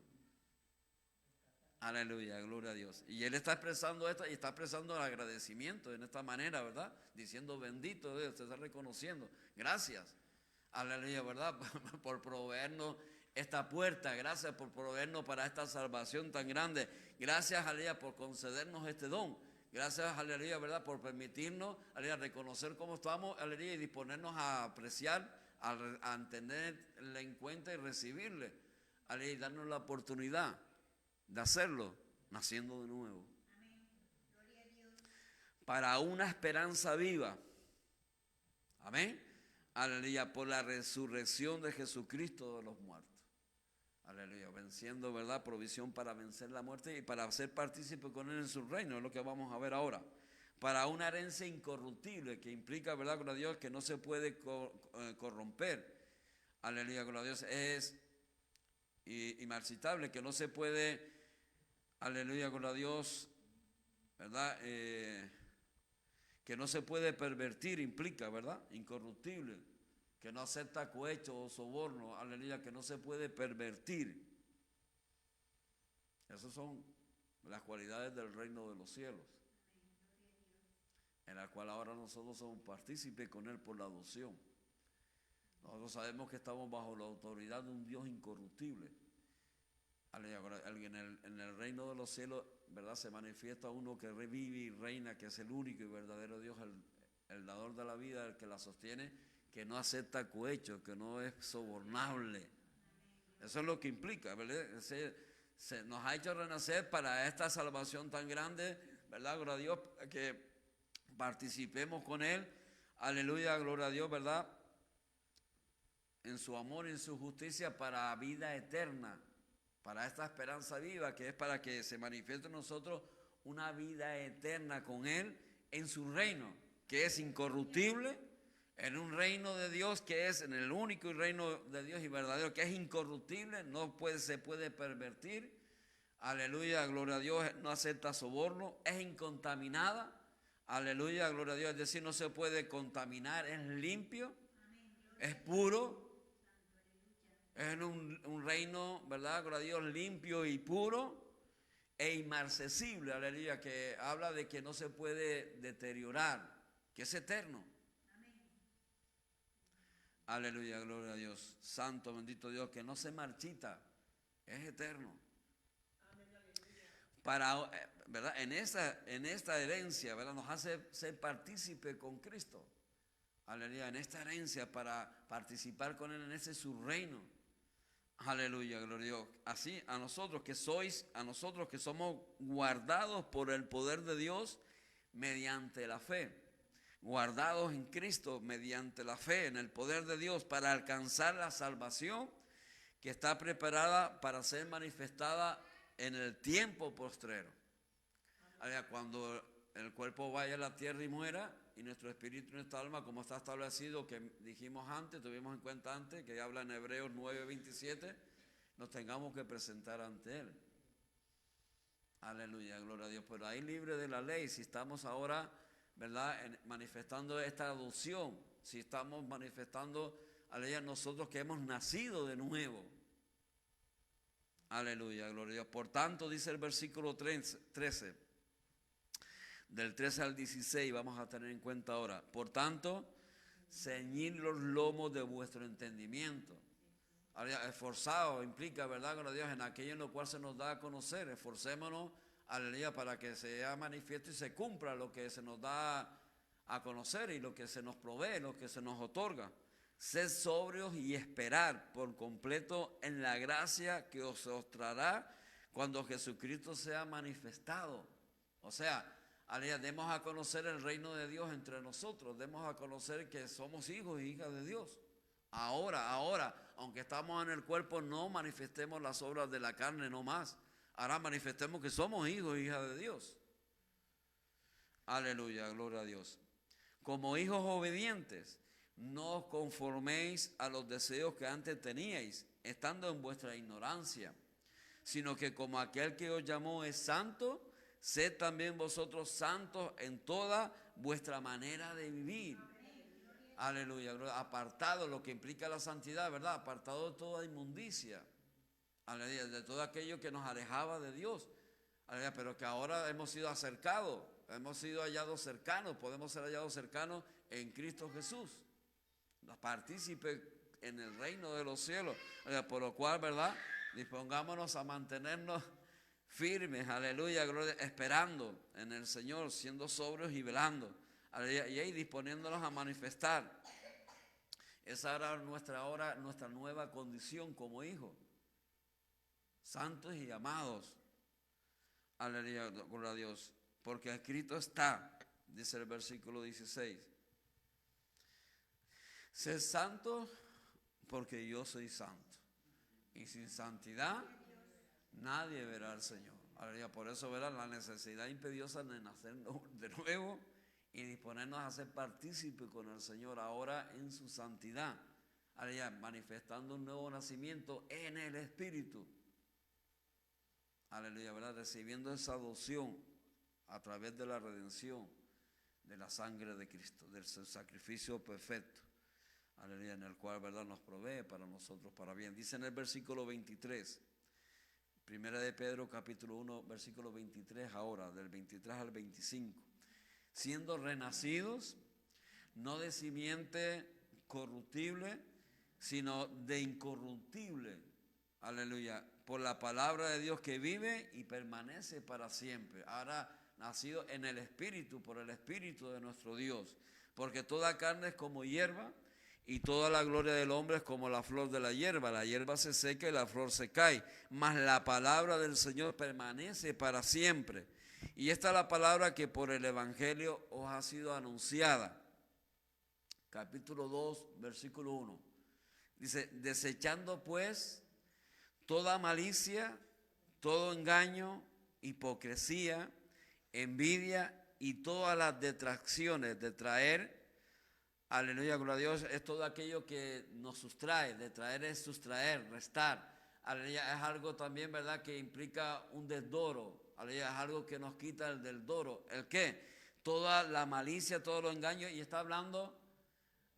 Aleluya, gloria a Dios. Y Él está expresando esto y está expresando el agradecimiento en esta manera, ¿verdad? Diciendo bendito Dios, usted está reconociendo. Gracias. Aleluya, ¿verdad? Por proveernos esta puerta. Gracias por proveernos para esta salvación tan grande. Gracias, aleluya, por concedernos este don. Gracias, aleluya, ¿verdad? Por permitirnos, aleluya, reconocer cómo estamos, aleluya, y disponernos a apreciar, a tenerle en cuenta y recibirle, aleluya, y darnos la oportunidad de hacerlo, naciendo de nuevo. Amén. Gloria a Dios. Para una esperanza viva. Amén. Aleluya, por la resurrección de Jesucristo de los muertos. Aleluya, venciendo, ¿verdad? Provisión para vencer la muerte y para ser partícipe con Él en su reino, es lo que vamos a ver ahora. Para una herencia incorruptible, que implica, ¿verdad? Gloria a Dios, que no se puede corromper. Aleluya, gloria a Dios, es inmarcitable, que no se puede, aleluya, gloria a Dios, ¿verdad? Que no se puede pervertir, implica, ¿verdad? Incorruptible, que no acepta cohecho o soborno, aleluya, que no se puede pervertir. Esas son las cualidades del reino de los cielos, en la cual ahora nosotros somos partícipes con Él por la adopción. Nosotros sabemos que estamos bajo la autoridad de un Dios incorruptible. En el reino de los cielos, ¿verdad? Se manifiesta uno que revive y reina, que es el único y verdadero Dios, el dador de la vida, el que la sostiene, que no acepta cohecho, que no es sobornable. Eso es lo que implica, ¿verdad? Nos ha hecho renacer para esta salvación tan grande, ¿verdad? Gloria a Dios, que participemos con Él, aleluya, gloria a Dios, ¿verdad? En su amor y en su justicia para vida eterna, para esta esperanza viva, que es para que se manifieste en nosotros una vida eterna con Él en su reino, que es incorruptible, en un reino de Dios que es en el único reino de Dios y verdadero, que es incorruptible, se puede pervertir, aleluya, gloria a Dios, no acepta soborno, es incontaminada, aleluya, gloria a Dios, es decir, no se puede contaminar, es limpio, es puro, es en un reino, ¿verdad, gloria a Dios, limpio y puro e inmarcesible, aleluya, que habla de que no se puede deteriorar, que es eterno. Aleluya, gloria a Dios. Santo, bendito Dios, que no se marchita, es eterno. Para, ¿verdad? En esta herencia, ¿verdad? Nos hace ser partícipe con Cristo. Aleluya, en esta herencia para participar con Él en ese su reino. Aleluya, gloria a Dios. Así a nosotros que somos guardados por el poder de Dios mediante la fe. Guardados en Cristo mediante la fe, en el poder de Dios, para alcanzar la salvación que está preparada para ser manifestada en el tiempo postrero. Cuando el cuerpo vaya a la tierra y muera, y nuestro espíritu y nuestra alma, como está establecido, que dijimos antes, tuvimos en cuenta antes, que habla en Hebreos 9:27, nos tengamos que presentar ante Él. Aleluya, gloria a Dios. Pero ahí libre de la ley, si estamos ahora, ¿verdad?, manifestando esta adopción, si estamos manifestando, aleluya, nosotros que hemos nacido de nuevo. Aleluya, gloria a Dios. Por tanto, dice el versículo 13, del 13 al 16, vamos a tener en cuenta ahora. Por tanto, ceñid los lomos de vuestro entendimiento. Esforzado implica, ¿verdad, gloria a Dios, en aquello en lo cual se nos da a conocer. Esforcémonos, aleluya, para que sea manifiesto y se cumpla lo que se nos da a conocer y lo que se nos provee, lo que se nos otorga. Sed sobrios y esperar por completo en la gracia que os traerá cuando Jesucristo sea manifestado. O sea, aleluya, demos a conocer el reino de Dios entre nosotros, demos a conocer que somos hijos y hijas de Dios. Ahora, aunque estamos en el cuerpo, no manifestemos las obras de la carne, no más. Ahora manifestemos que somos hijos e hijas de Dios. Aleluya, gloria a Dios. Como hijos obedientes, no os conforméis a los deseos que antes teníais, estando en vuestra ignorancia, sino que como aquel que os llamó es santo, sed también vosotros santos en toda vuestra manera de vivir. Aleluya, apartado, lo que implica la santidad, ¿verdad? Apartado de toda inmundicia, aleluya, de todo aquello que nos alejaba de Dios, aleluya, pero que ahora hemos sido acercados, hemos sido hallados cercanos, podemos ser hallados cercanos en Cristo Jesús. Partícipe, en el reino de los cielos. Por lo cual, ¿verdad? Dispongámonos a mantenernos firmes, aleluya, gloria, esperando en el Señor, siendo sobrios y velando, aleluya, y ahí disponiéndonos a manifestar. Esa era nuestra nueva condición como hijos, santos y amados, aleluya, gloria a Dios, porque escrito está, dice el versículo 16, sed santos porque yo soy santo, y sin santidad nadie verá al Señor. Aleluya. Por eso verán la necesidad impediosa de nacer de nuevo y disponernos a ser partícipes con el Señor ahora en su santidad. Aleluya. Manifestando un nuevo nacimiento en el Espíritu. Aleluya, ¿verdad? Recibiendo esa adopción a través de la redención de la sangre de Cristo, del sacrificio perfecto. Aleluya, en el cual, ¿verdad?, nos provee para nosotros para bien. Dice en el versículo 23. Primera de Pedro, capítulo 1, versículo 23 ahora, del 23 al 25. Siendo renacidos, no de simiente corruptible, sino de incorruptible. Aleluya. Por la palabra de Dios que vive y permanece para siempre. Ahora nacido en el Espíritu, por el Espíritu de nuestro Dios. Porque toda carne es como hierba, y toda la gloria del hombre es como la flor de la hierba se seca y la flor se cae, mas la palabra del Señor permanece para siempre. Y esta es la palabra que por el Evangelio os ha sido anunciada. Capítulo 2, versículo 1. Dice, desechando pues toda malicia, todo engaño, hipocresía, envidia y todas las detracciones de traer. Aleluya, gloria a Dios, es todo aquello que nos sustrae. De traer es sustraer, restar. Aleluya, es algo también, ¿verdad?, que implica un desdoro. Aleluya, es algo que nos quita el del doro. ¿El qué? Toda la malicia, todo lo engaño. Y está hablando,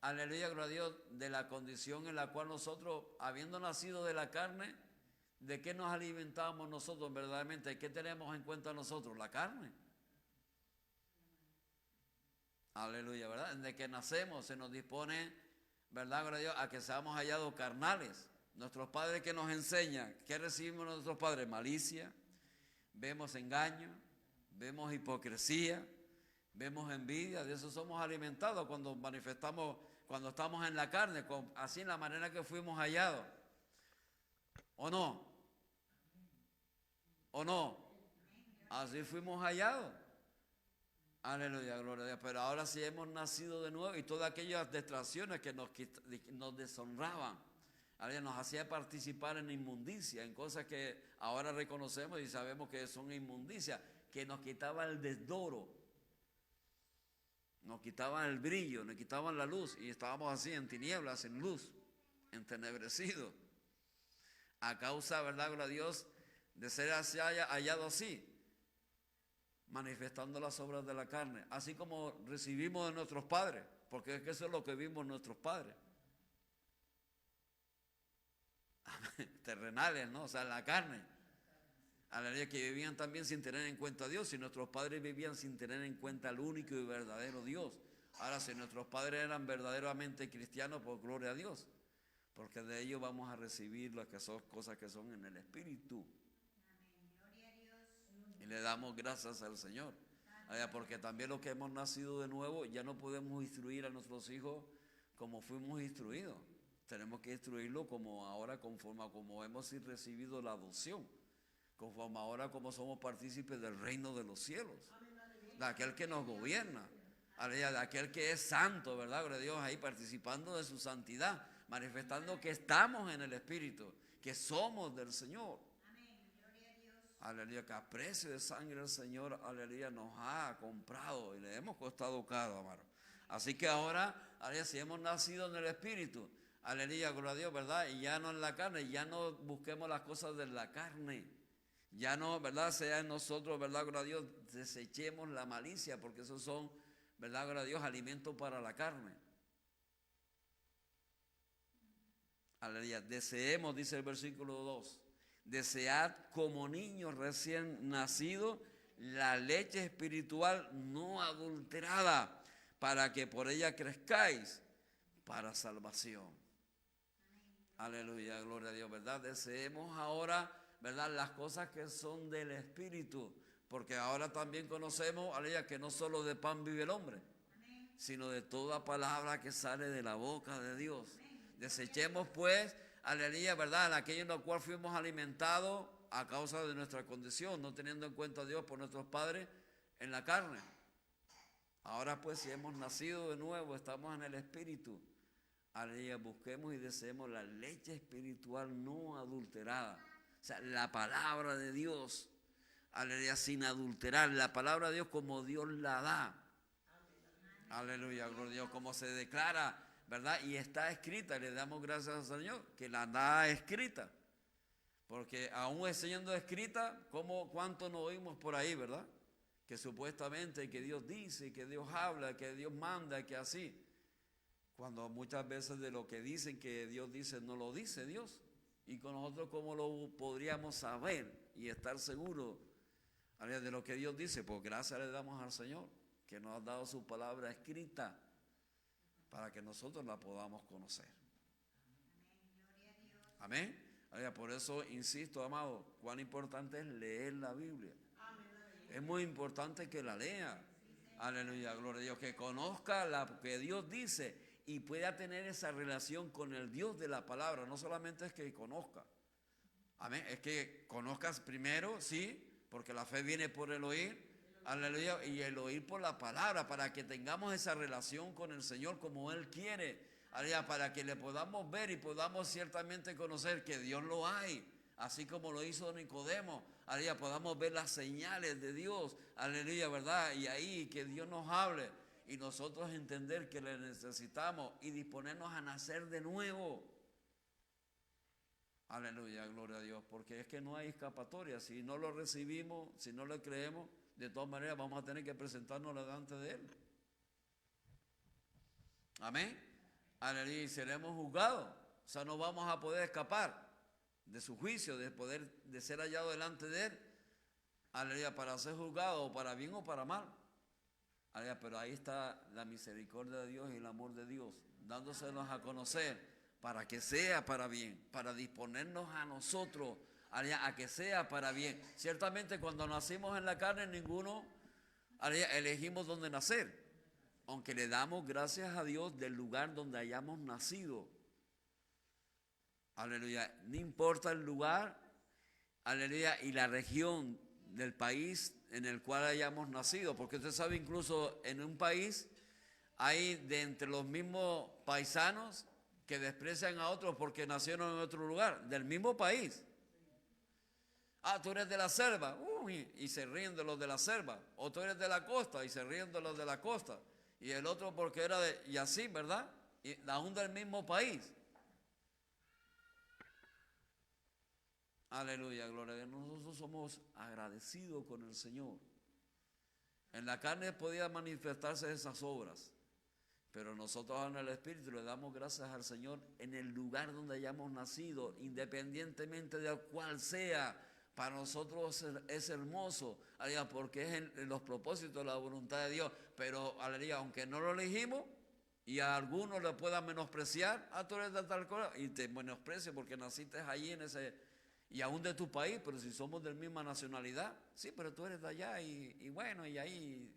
aleluya, gloria a Dios, de la condición en la cual nosotros, habiendo nacido de la carne, ¿de qué nos alimentamos nosotros verdaderamente? ¿Qué tenemos en cuenta nosotros? La carne. Aleluya, ¿verdad? Desde que nacemos se nos dispone, ¿verdad, gloria a Dios?, a que seamos hallados carnales. Nuestros padres que nos enseñan, ¿qué recibimos nuestros padres? Malicia, vemos engaño, vemos hipocresía, vemos envidia. De eso somos alimentados cuando manifestamos, cuando estamos en la carne, así en la manera que fuimos hallados. ¿O no? ¿O no? Así fuimos hallados. Aleluya, gloria a Dios. Pero ahora sí hemos nacido de nuevo y todas aquellas distracciones que nos deshonraban, aleluya, nos hacía participar en inmundicia, en cosas que ahora reconocemos y sabemos que son inmundicia, que nos quitaban el desdoro, nos quitaban el brillo, nos quitaban la luz y estábamos así en tinieblas, sin luz, entenebrecidos, a causa, ¿verdad, gloria a Dios, de ser hallado así, manifestando las obras de la carne, así como recibimos de nuestros padres, porque es que eso es lo que vimos nuestros padres. Terrenales, ¿no? O sea, la carne. Aleluya, que vivían también sin tener en cuenta a Dios. Y nuestros padres vivían sin tener en cuenta al único y verdadero Dios. Ahora, si nuestros padres eran verdaderamente cristianos, pues gloria a Dios, porque de ellos vamos a recibir las cosas que son en el Espíritu. Y le damos gracias al Señor. Porque también los que hemos nacido de nuevo ya no podemos instruir a nuestros hijos como fuimos instruidos. Tenemos que instruirlo como ahora, conforme a como hemos recibido la adopción, conforme ahora como somos partícipes del reino de los cielos, de aquel que nos gobierna, de aquel que es santo, ¿verdad? Gloria a Dios, ahí participando de su santidad, manifestando que estamos en el Espíritu, que somos del Señor. Aleluya, que a precio de sangre el Señor, aleluya, nos ha comprado y le hemos costado caro, amado. Así que ahora, aleluya, si hemos nacido en el Espíritu, aleluya, gloria a Dios, ¿verdad? Y ya no en la carne, ya no busquemos las cosas de la carne. Ya no, ¿verdad? Sea en nosotros, ¿verdad, gloria a Dios? Desechemos la malicia, porque esos son, ¿verdad, gloria a Dios? Alimentos para la carne. Aleluya, deseemos, dice el versículo 2. Desead como niños recién nacidos la leche espiritual no adulterada, para que por ella crezcáis para salvación. Aleluya, gloria a Dios, ¿verdad? Deseemos ahora, ¿verdad? Las cosas que son del Espíritu, porque ahora también conocemos, aleluya, que no solo de pan vive el hombre, sino de toda palabra que sale de la boca de Dios. Desechemos pues, aleluya, ¿verdad? Aquello en lo cual fuimos alimentados a causa de nuestra condición, no teniendo en cuenta a Dios por nuestros padres en la carne. Ahora pues, si hemos nacido de nuevo, estamos en el Espíritu, aleluya, busquemos y deseemos la leche espiritual no adulterada. O sea, la palabra de Dios, aleluya, sin adulterar, la palabra de Dios como Dios la da. Aleluya, gloria a Dios, como se declara, ¿verdad? Y está escrita, le damos gracias al Señor, que la da escrita. Porque aún siendo escrita, ¿cuánto nos oímos por ahí, verdad? Que supuestamente que Dios dice, que Dios habla, que Dios manda, que así. Cuando muchas veces de lo que dicen que Dios dice, no lo dice Dios. Y con nosotros, ¿cómo lo podríamos saber y estar seguros de lo que Dios dice? Pues gracias le damos al Señor, que nos ha dado su palabra escrita para que nosotros la podamos conocer. Amén. Por eso insisto, amado, cuán importante es leer la Biblia. Es muy importante que la lea. Aleluya, gloria a Dios, que conozca lo que Dios dice y pueda tener esa relación con el Dios de la palabra. No solamente es que conozca, amén, es que conozcas primero, sí, porque la fe viene por el oír, aleluya, y el oír por la palabra, para que tengamos esa relación con el Señor como Él quiere, aleluya, para que le podamos ver y podamos ciertamente conocer que Dios lo hay, así como lo hizo Nicodemo, aleluya, podamos ver las señales de Dios, aleluya, ¿verdad? Y ahí que Dios nos hable y nosotros entender que le necesitamos y disponernos a nacer de nuevo. Aleluya, gloria a Dios, porque es que no hay escapatoria. Si no lo recibimos, si no le creemos, de todas maneras vamos a tener que presentarnos delante de Él. Amén. Aleluya, y seremos juzgados. O sea, no vamos a poder escapar de su juicio, de ser hallado delante de Él. Aleluya, para ser juzgado, o para bien o para mal. Aleluya, pero ahí está la misericordia de Dios y el amor de Dios, dándosenos a conocer para que sea para bien, para disponernos a nosotros, aleluya, a que sea para bien. Ciertamente cuando nacimos en la carne, ninguno, aleluya, elegimos dónde nacer, aunque le damos gracias a Dios del lugar donde hayamos nacido. Aleluya, no importa el lugar, aleluya, y la región del país en el cual hayamos nacido, porque usted sabe, incluso en un país hay de entre los mismos paisanos que desprecian a otros porque nacieron en otro lugar, del mismo país. Ah, tú eres de la selva, y se ríen de los de la selva, o tú eres de la costa y se ríen de los de la costa, y el otro porque era de, y así, ¿verdad? Y aún del mismo país. Aleluya, gloria a Dios. Nosotros somos agradecidos con el Señor. En la carne podían manifestarse esas obras, pero nosotros en el Espíritu le damos gracias al Señor en el lugar donde hayamos nacido, independientemente de cuál sea. Para nosotros es hermoso, aleluya, porque es en los propósitos, la voluntad de Dios. Pero, aleluya, aunque no lo elegimos y a algunos le puedan menospreciar, tú eres de tal cosa, y te menosprecio porque naciste allí en ese, y aún de tu país, pero si somos de la misma nacionalidad, sí, pero tú eres de allá y bueno, y ahí,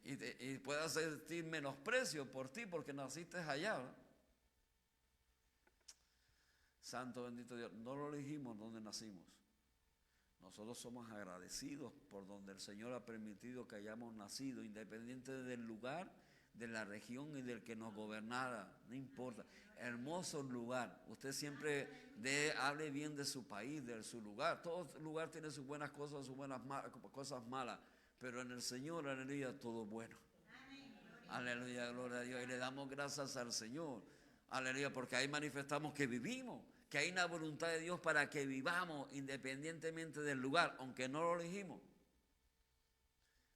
y puedas sentir menosprecio por ti porque naciste allá, ¿no? Santo bendito Dios, no lo elegimos donde nacimos. Nosotros somos agradecidos por donde el Señor ha permitido que hayamos nacido, independiente del lugar, de la región y del que nos gobernara, no importa. Hermoso lugar. Usted siempre hable bien de su país, de su lugar. Todo lugar tiene sus buenas cosas, sus buenas cosas malas, pero en el Señor, aleluya, todo bueno. Aleluya, gloria a Dios. Y le damos gracias al Señor. Aleluya, porque ahí manifestamos que vivimos, que hay una voluntad de Dios para que vivamos independientemente del lugar, aunque no lo elegimos.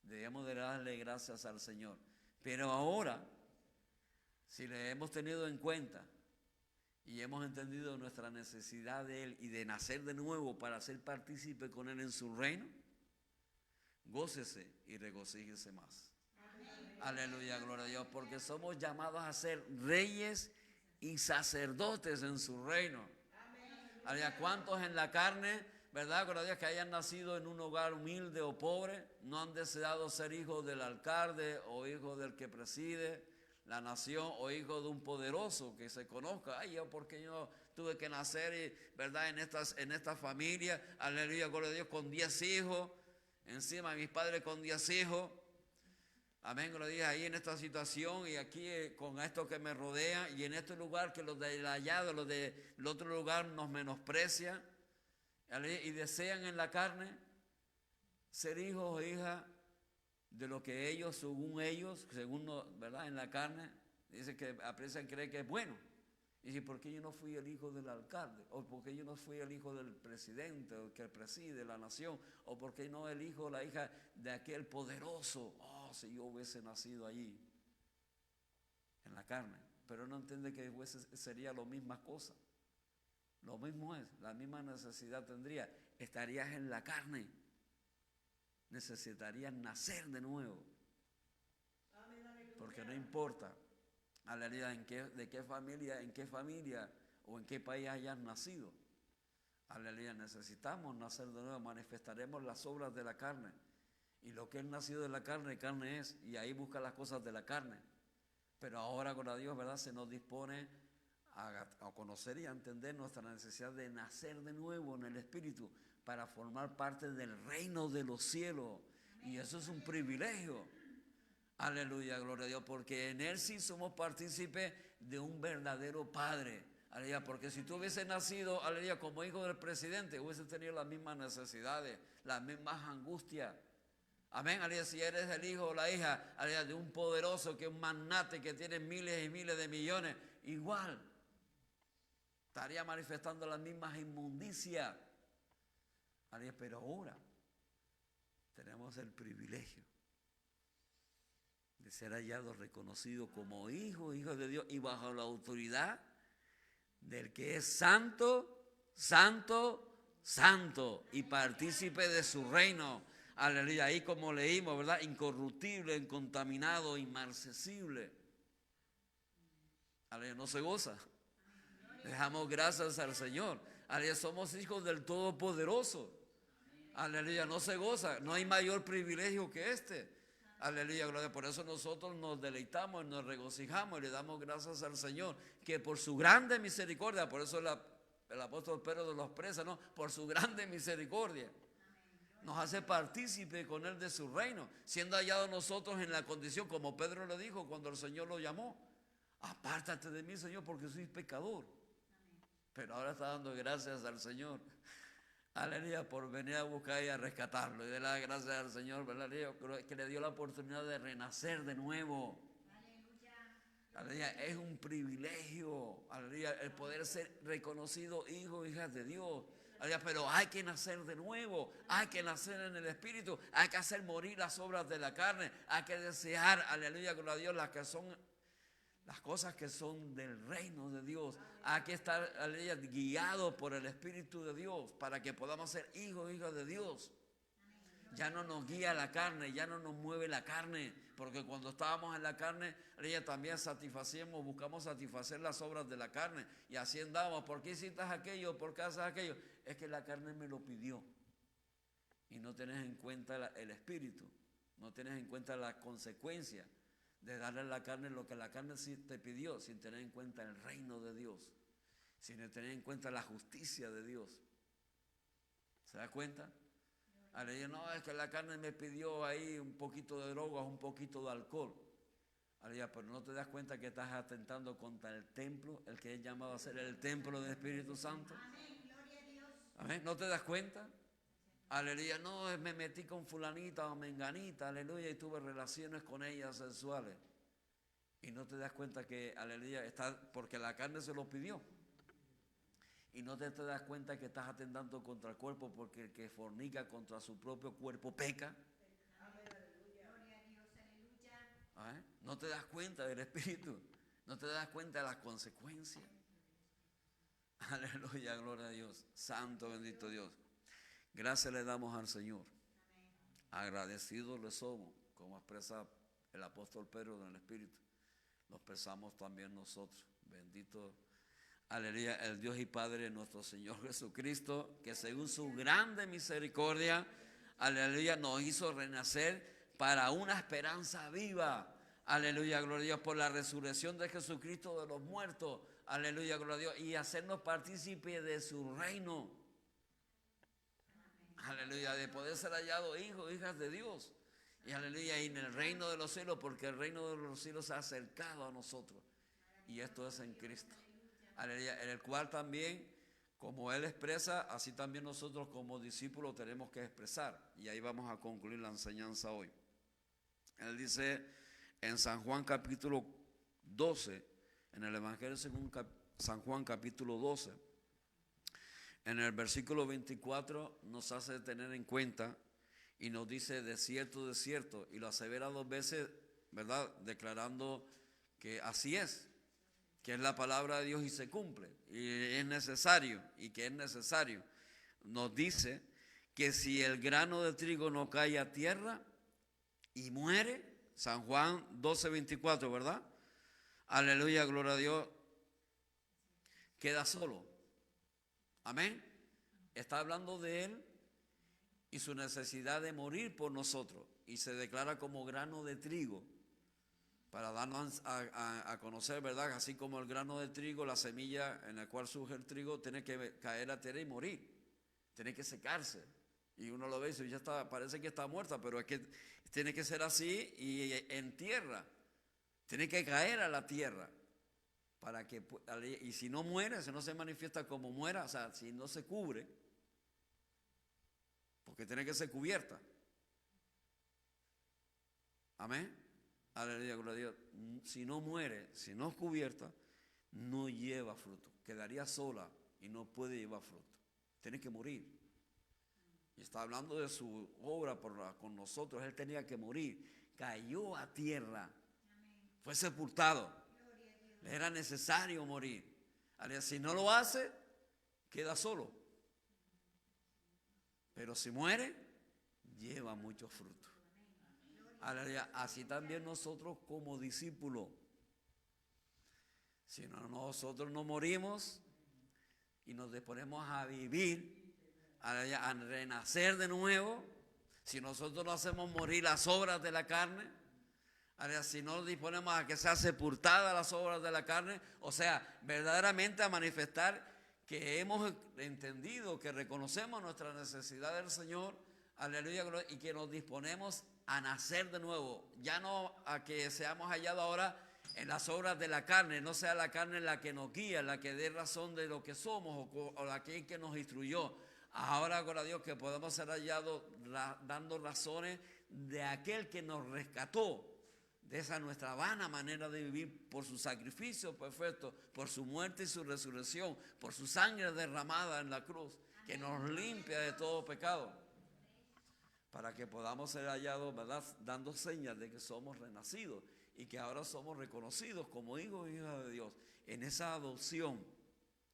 Debemos de darle gracias al Señor. Pero ahora, si le hemos tenido en cuenta y hemos entendido nuestra necesidad de Él y de nacer de nuevo para ser partícipe con Él en su reino, gócese y regocíjese más. Amén. Aleluya, gloria a Dios, porque somos llamados a ser reyes y sacerdotes en su reino. Aleluya. ¿Cuántos en la carne, verdad, gloria a Dios, que hayan nacido en un hogar humilde o pobre, no han deseado ser hijos del alcalde o hijos del que preside la nación o hijo de un poderoso que se conozca? Ay, yo porque yo tuve que nacer, y, verdad, en esta familia, aleluya, gloria a Dios, con 10 hijos, encima de mis padres con 10 hijos, amén, gloria a Dios, ahí en esta situación y aquí con esto que me rodea y en este lugar que los de allá, los del otro lugar nos menosprecian, aleluya, y desean en la carne ser hijos o hijas de lo que ellos, según ¿verdad? En la carne, dicen que aprecian creer que es bueno. Y dice, ¿por qué yo no fui el hijo del alcalde? ¿O por qué yo no fui el hijo del presidente o el que preside la nación? ¿O por qué no el hijo o la hija de aquel poderoso? Oh, si yo hubiese nacido allí, en la carne. Pero no entiende que sería lo misma cosa. Lo mismo es, la misma necesidad tendría. Estarías en la carne. Necesitarías nacer de nuevo. Porque no importa, aleluya, en qué familia o en qué país hayas nacido. Aleluya, necesitamos nacer de nuevo, manifestaremos las obras de la carne. Y lo que es nacido de la carne, carne es, y ahí busca las cosas de la carne. Pero ahora, con Dios, ¿verdad? Se nos dispone a conocer y a entender nuestra necesidad de nacer de nuevo en el Espíritu para formar parte del reino de los cielos. Y eso es un privilegio. Aleluya, gloria a Dios, porque en Él sí somos partícipes de un verdadero Padre. Aleluya, porque si tú hubieses nacido, aleluya, como hijo del presidente, hubieses tenido las mismas necesidades, las mismas angustias. Amén, aleluya, si eres el hijo o la hija, aleluya, de un poderoso, que es un magnate, que tiene miles y miles de millones, igual estaría manifestando las mismas inmundicias. Aleluya, pero ahora tenemos el privilegio de ser hallados, reconocidos como hijos de Dios y bajo la autoridad del que es santo, santo, santo y partícipe de su reino. Aleluya, ahí como leímos, ¿verdad? Incorruptible, incontaminado, inmarcesible. Aleluya, no se goza. Dejamos gracias al Señor. Aleluya, somos hijos del Todopoderoso. Aleluya, no se goza. No hay mayor privilegio que este. Aleluya, gloria. Por eso nosotros nos deleitamos, nos regocijamos y le damos gracias al Señor, que por su grande misericordia, por eso el apóstol Pedro los expresa, ¿no? Por su grande misericordia, nos hace partícipe con Él de su reino, siendo hallados nosotros en la condición, como Pedro le dijo cuando el Señor lo llamó: apártate de mí, Señor, porque soy pecador. Pero ahora está dando gracias al Señor. Aleluya, por venir a buscar y a rescatarlo. Y de las gracias al Señor, ¿verdad? Que le dio la oportunidad de renacer de nuevo. Aleluya, es un privilegio, aleluya, el poder ser reconocido hijo, hijas de Dios. Aleluya, pero hay que nacer de nuevo, hay que nacer en el Espíritu, hay que hacer morir las obras de la carne, hay que desear, aleluya, gloria a Dios, las cosas que son del reino de Dios. Hay que estar, aleluya, guiados por el Espíritu de Dios para que podamos ser hijos, hijas de Dios. Ya no nos guía la carne, ya no nos mueve la carne, porque cuando estábamos en la carne, ella también buscamos satisfacer las obras de la carne, y así andamos. ¿Por qué hiciste aquello? ¿Por qué haces aquello? Es que la carne me lo pidió, y no tenés en cuenta el Espíritu, no tenés en cuenta las consecuencias de darle a la carne lo que la carne sí te pidió, sin tener en cuenta el reino de Dios, sin tener en cuenta la justicia de Dios. ¿Se da cuenta? Aleluya, no, es que la carne me pidió ahí un poquito de drogas, un poquito de alcohol. Aleluya, pero no te das cuenta que estás atentando contra el templo, el que es llamado a ser el templo del Espíritu Santo. Amén, gloria a Dios. Amén, ¿no te das cuenta? Aleluya, no, me metí con fulanita o menganita, aleluya, y tuve relaciones con ellas sexuales. Y no te das cuenta que, aleluya, porque la carne se lo pidió. Y no te das cuenta que estás atentando contra el cuerpo, porque el que fornica contra su propio cuerpo peca. Gloria a Dios, aleluya. No te das cuenta del Espíritu, no te das cuenta de las consecuencias. Aleluya, gloria a Dios. Santo, bendito Dios. Gracias le damos al Señor. Agradecidos le somos, como expresa el apóstol Pedro en el Espíritu. Lo expresamos también nosotros. Bendito, aleluya, el Dios y Padre de nuestro Señor Jesucristo, que según su grande misericordia, aleluya, nos hizo renacer para una esperanza viva. Aleluya, gloria a Dios, por la resurrección de Jesucristo de los muertos. Aleluya, gloria a Dios, y hacernos partícipes de su reino. Aleluya, de poder ser hallados hijos, hijas de Dios. Y aleluya, y en el reino de los cielos, porque el reino de los cielos se ha acercado a nosotros. Y esto es en Cristo. Aleluya, en el cual también, como Él expresa, así también nosotros como discípulos tenemos que expresar. Y ahí vamos a concluir la enseñanza hoy. Él dice en San Juan capítulo 12, en el Evangelio según San Juan capítulo 12, en el versículo 24 nos hace tener en cuenta y nos dice de cierto, y lo asevera 2 veces, ¿verdad? Declarando que así es, que es la palabra de Dios y se cumple, y es necesario, y que es necesario. Nos dice que si el grano de trigo no cae a tierra y muere, San Juan 12:24, ¿verdad? Aleluya, gloria a Dios, queda solo. Amén. Está hablando de Él y su necesidad de morir por nosotros, y se declara como grano de trigo, para darnos a conocer, ¿verdad? Así como el grano de trigo, la semilla en la cual surge el trigo, tiene que caer a tierra y morir, tiene que secarse. Y uno lo ve y dice, ya está, parece que está muerta, pero es que tiene que ser así y en tierra, tiene que caer a la tierra, para que, y si no muere, si no se manifiesta como muera, o sea, si no se cubre, porque tiene que ser cubierta. Amén. Aleluya, gloria a Dios. Si no muere, si no es cubierta, no lleva fruto. Quedaría sola y no puede llevar fruto. Tiene que morir. Y está hablando de su obra con nosotros. Él tenía que morir. Cayó a tierra. Fue sepultado. Le era necesario morir. Si no lo hace, queda solo. Pero si muere, lleva mucho fruto. Aleluya. Así también nosotros como discípulos, si no, nosotros no morimos y nos disponemos a vivir, aleluya, a renacer de nuevo, si nosotros no hacemos morir las obras de la carne, aleluya, si no nos disponemos a que sean sepultadas las obras de la carne, o sea, verdaderamente a manifestar que hemos entendido, que reconocemos nuestra necesidad del Señor, aleluya, y que nos disponemos a nacer de nuevo, ya no a que seamos hallados ahora en las obras de la carne, no sea la carne la que nos guía, la que dé razón de lo que somos o la que nos instruyó. Ahora, gloria a Dios, que podemos ser hallados dando razones de aquel que nos rescató de esa nuestra vana manera de vivir, por su sacrificio perfecto, por su muerte y su resurrección, por su sangre derramada en la cruz, que nos limpia de todo pecado, para que podamos ser hallados, ¿verdad?, dando señas de que somos renacidos y que ahora somos reconocidos como hijos e hijas de Dios en esa adopción,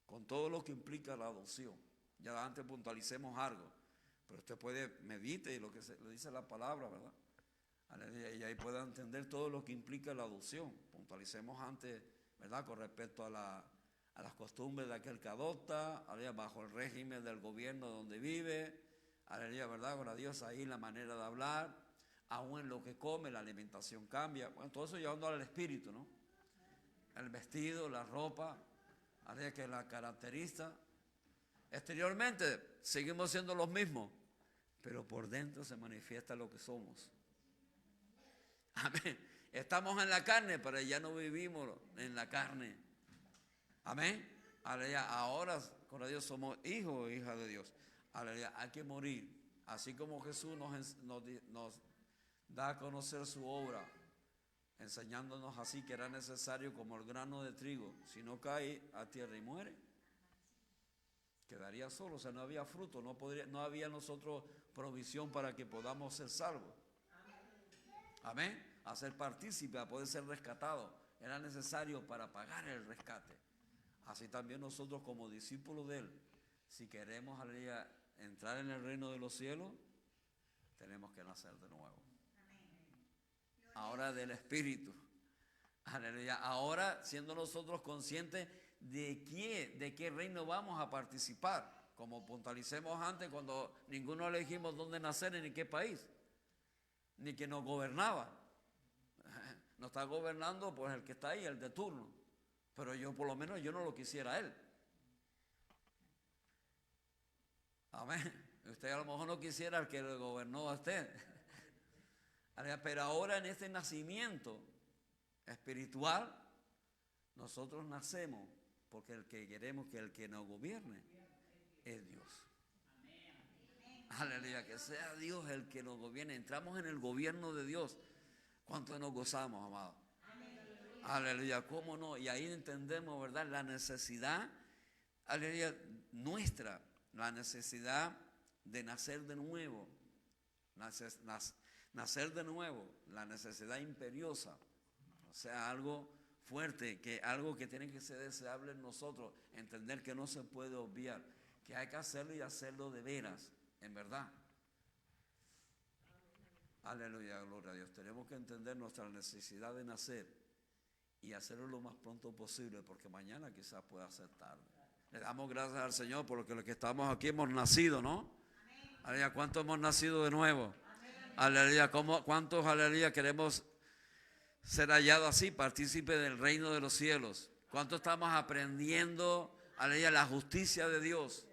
con todo lo que implica la adopción. Ya antes puntualicemos algo, pero usted puede medite y lo que le dice la palabra, ¿verdad? Y ahí pueda entender todo lo que implica la adopción. Puntualicemos antes, ¿verdad?, con respecto a las costumbres de aquel que adopta, bajo el régimen del gobierno donde vive. Aleluya, ¿verdad? Gloria a Dios, ahí la manera de hablar, aún en lo que come, la alimentación cambia. Bueno, todo eso llevando al espíritu, ¿no? El vestido, la ropa, aleluya, que la caracteriza. Exteriormente seguimos siendo los mismos, pero por dentro se manifiesta lo que somos. Amén. Estamos en la carne, pero ya no vivimos en la carne. Amén. Aleluya. Ahora, con Dios, somos hijos e hijas de Dios. Aleluya. Hay que morir. Así como Jesús nos da a conocer su obra, enseñándonos así que era necesario como el grano de trigo, si no cae a tierra y muere, quedaría solo, o sea, no había fruto, no había nosotros provisión para que podamos ser salvos. Amén. A ser partícipe, a poder ser rescatado, era necesario para pagar el rescate. Así también nosotros como discípulos de Él, si queremos, aleluya, entrar en el reino de los cielos, tenemos que nacer de nuevo. Ahora del Espíritu. Aleluya. Ahora, siendo nosotros conscientes de qué reino vamos a participar, como puntualicemos antes cuando ninguno elegimos dónde nacer ni en qué país, ni que nos gobernaba. Nos está gobernando pues el que está ahí, el de turno. Pero yo por lo menos yo no lo quisiera a él. Amén. Usted a lo mejor no quisiera el que le gobernó a usted. Pero ahora en este nacimiento espiritual, nosotros nacemos porque el que queremos que el que nos gobierne es Dios. Aleluya, que sea Dios el que nos gobierne. Entramos en el gobierno de Dios. ¿Cuánto nos gozamos, amados? Aleluya, ¿cómo no? Y ahí entendemos, ¿verdad? La necesidad, aleluya, nuestra, la necesidad de nacer de nuevo. Nacer de nuevo, la necesidad imperiosa. O sea, algo fuerte, algo que tiene que ser deseable en nosotros. Entender que no se puede obviar, que hay que hacerlo y hacerlo de veras, en verdad. Aleluya, gloria a Dios. Tenemos que entender nuestra necesidad de nacer y hacerlo lo más pronto posible, porque mañana quizás pueda ser tarde. Le damos gracias al Señor por lo que los que estamos aquí hemos nacido, ¿no? Aleluya, ¿cuántos hemos nacido de nuevo? Aleluya, ¿cuántos, aleluya, queremos ser hallados así, partícipes del reino de los cielos? ¿Cuántos estamos aprendiendo, aleluya, la justicia de Dios?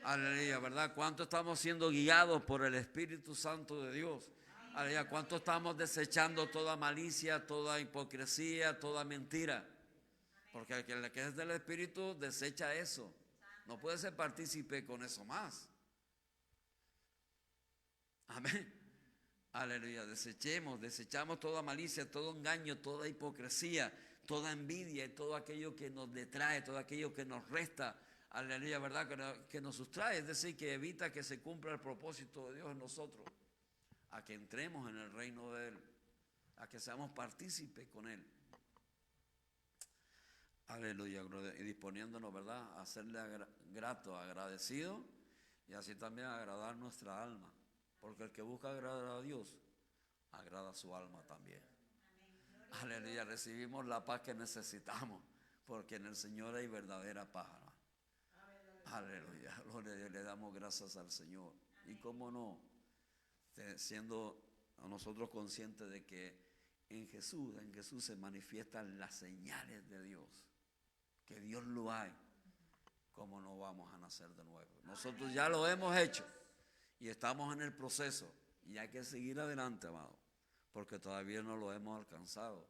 Aleluya, ¿verdad? ¿Cuántos estamos siendo guiados por el Espíritu Santo de Dios? Aleluya, ¿cuántos estamos desechando toda malicia, toda hipocresía, toda mentira? Porque el que es del Espíritu desecha eso. No puede ser partícipe con eso más. Amén. Aleluya, desechamos toda malicia, todo engaño, toda hipocresía, toda envidia y todo aquello que nos detrae, todo aquello que nos resta. Aleluya, ¿verdad? Que nos sustrae, es decir, que evita que se cumpla el propósito de Dios en nosotros. A que entremos en el reino de Él, a que seamos partícipes con Él. Aleluya, y disponiéndonos, ¿verdad?, a serle grato, agradecido, y así también agradar nuestra alma. Porque el que busca agradar a Dios, agrada a su alma también. Aleluya, recibimos la paz que necesitamos, porque en el Señor hay verdadera paz. Aleluya, gloria a Dios, le damos gracias al Señor. Y cómo no, siendo a nosotros conscientes de que en Jesús se manifiestan las señales de Dios, que Dios lo hay, cómo no vamos a nacer de nuevo. Nosotros ya lo hemos hecho y estamos en el proceso y hay que seguir adelante, amado, porque todavía no lo hemos alcanzado.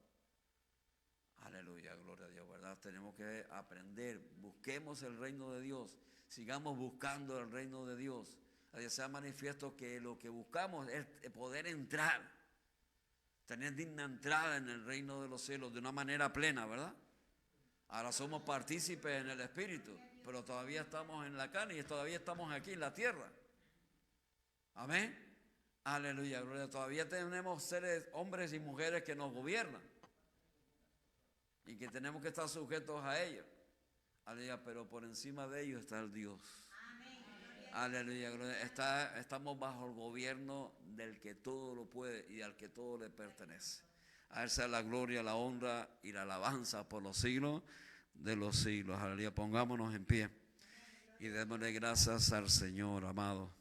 Aleluya, gloria a Dios, ¿verdad? Tenemos que aprender, busquemos el reino de Dios, sigamos buscando el reino de Dios. Sea manifiesto que lo que buscamos es poder entrar, tener digna entrada en el reino de los cielos de una manera plena, ¿verdad? Ahora somos partícipes en el Espíritu, pero todavía estamos en la carne y todavía estamos aquí en la tierra. Amén. Aleluya, gloria. Todavía tenemos seres, hombres y mujeres que nos gobiernan y que tenemos que estar sujetos a ellos. Aleluya, pero por encima de ellos está el Dios. Aleluya, gloria. Estamos bajo el gobierno del que todo lo puede y al que todo le pertenece. A Él sea la gloria, la honra y la alabanza por los siglos de los siglos. Aleluya, pongámonos en pie y démosle gracias al Señor, amado.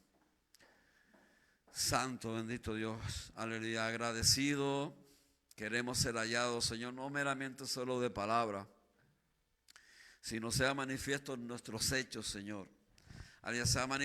Santo, bendito Dios. Aleluya, agradecido. Queremos ser hallados, Señor, no meramente solo de palabra, sino sea manifiesto en nuestros hechos, Señor. Aleluya, sea manifiesto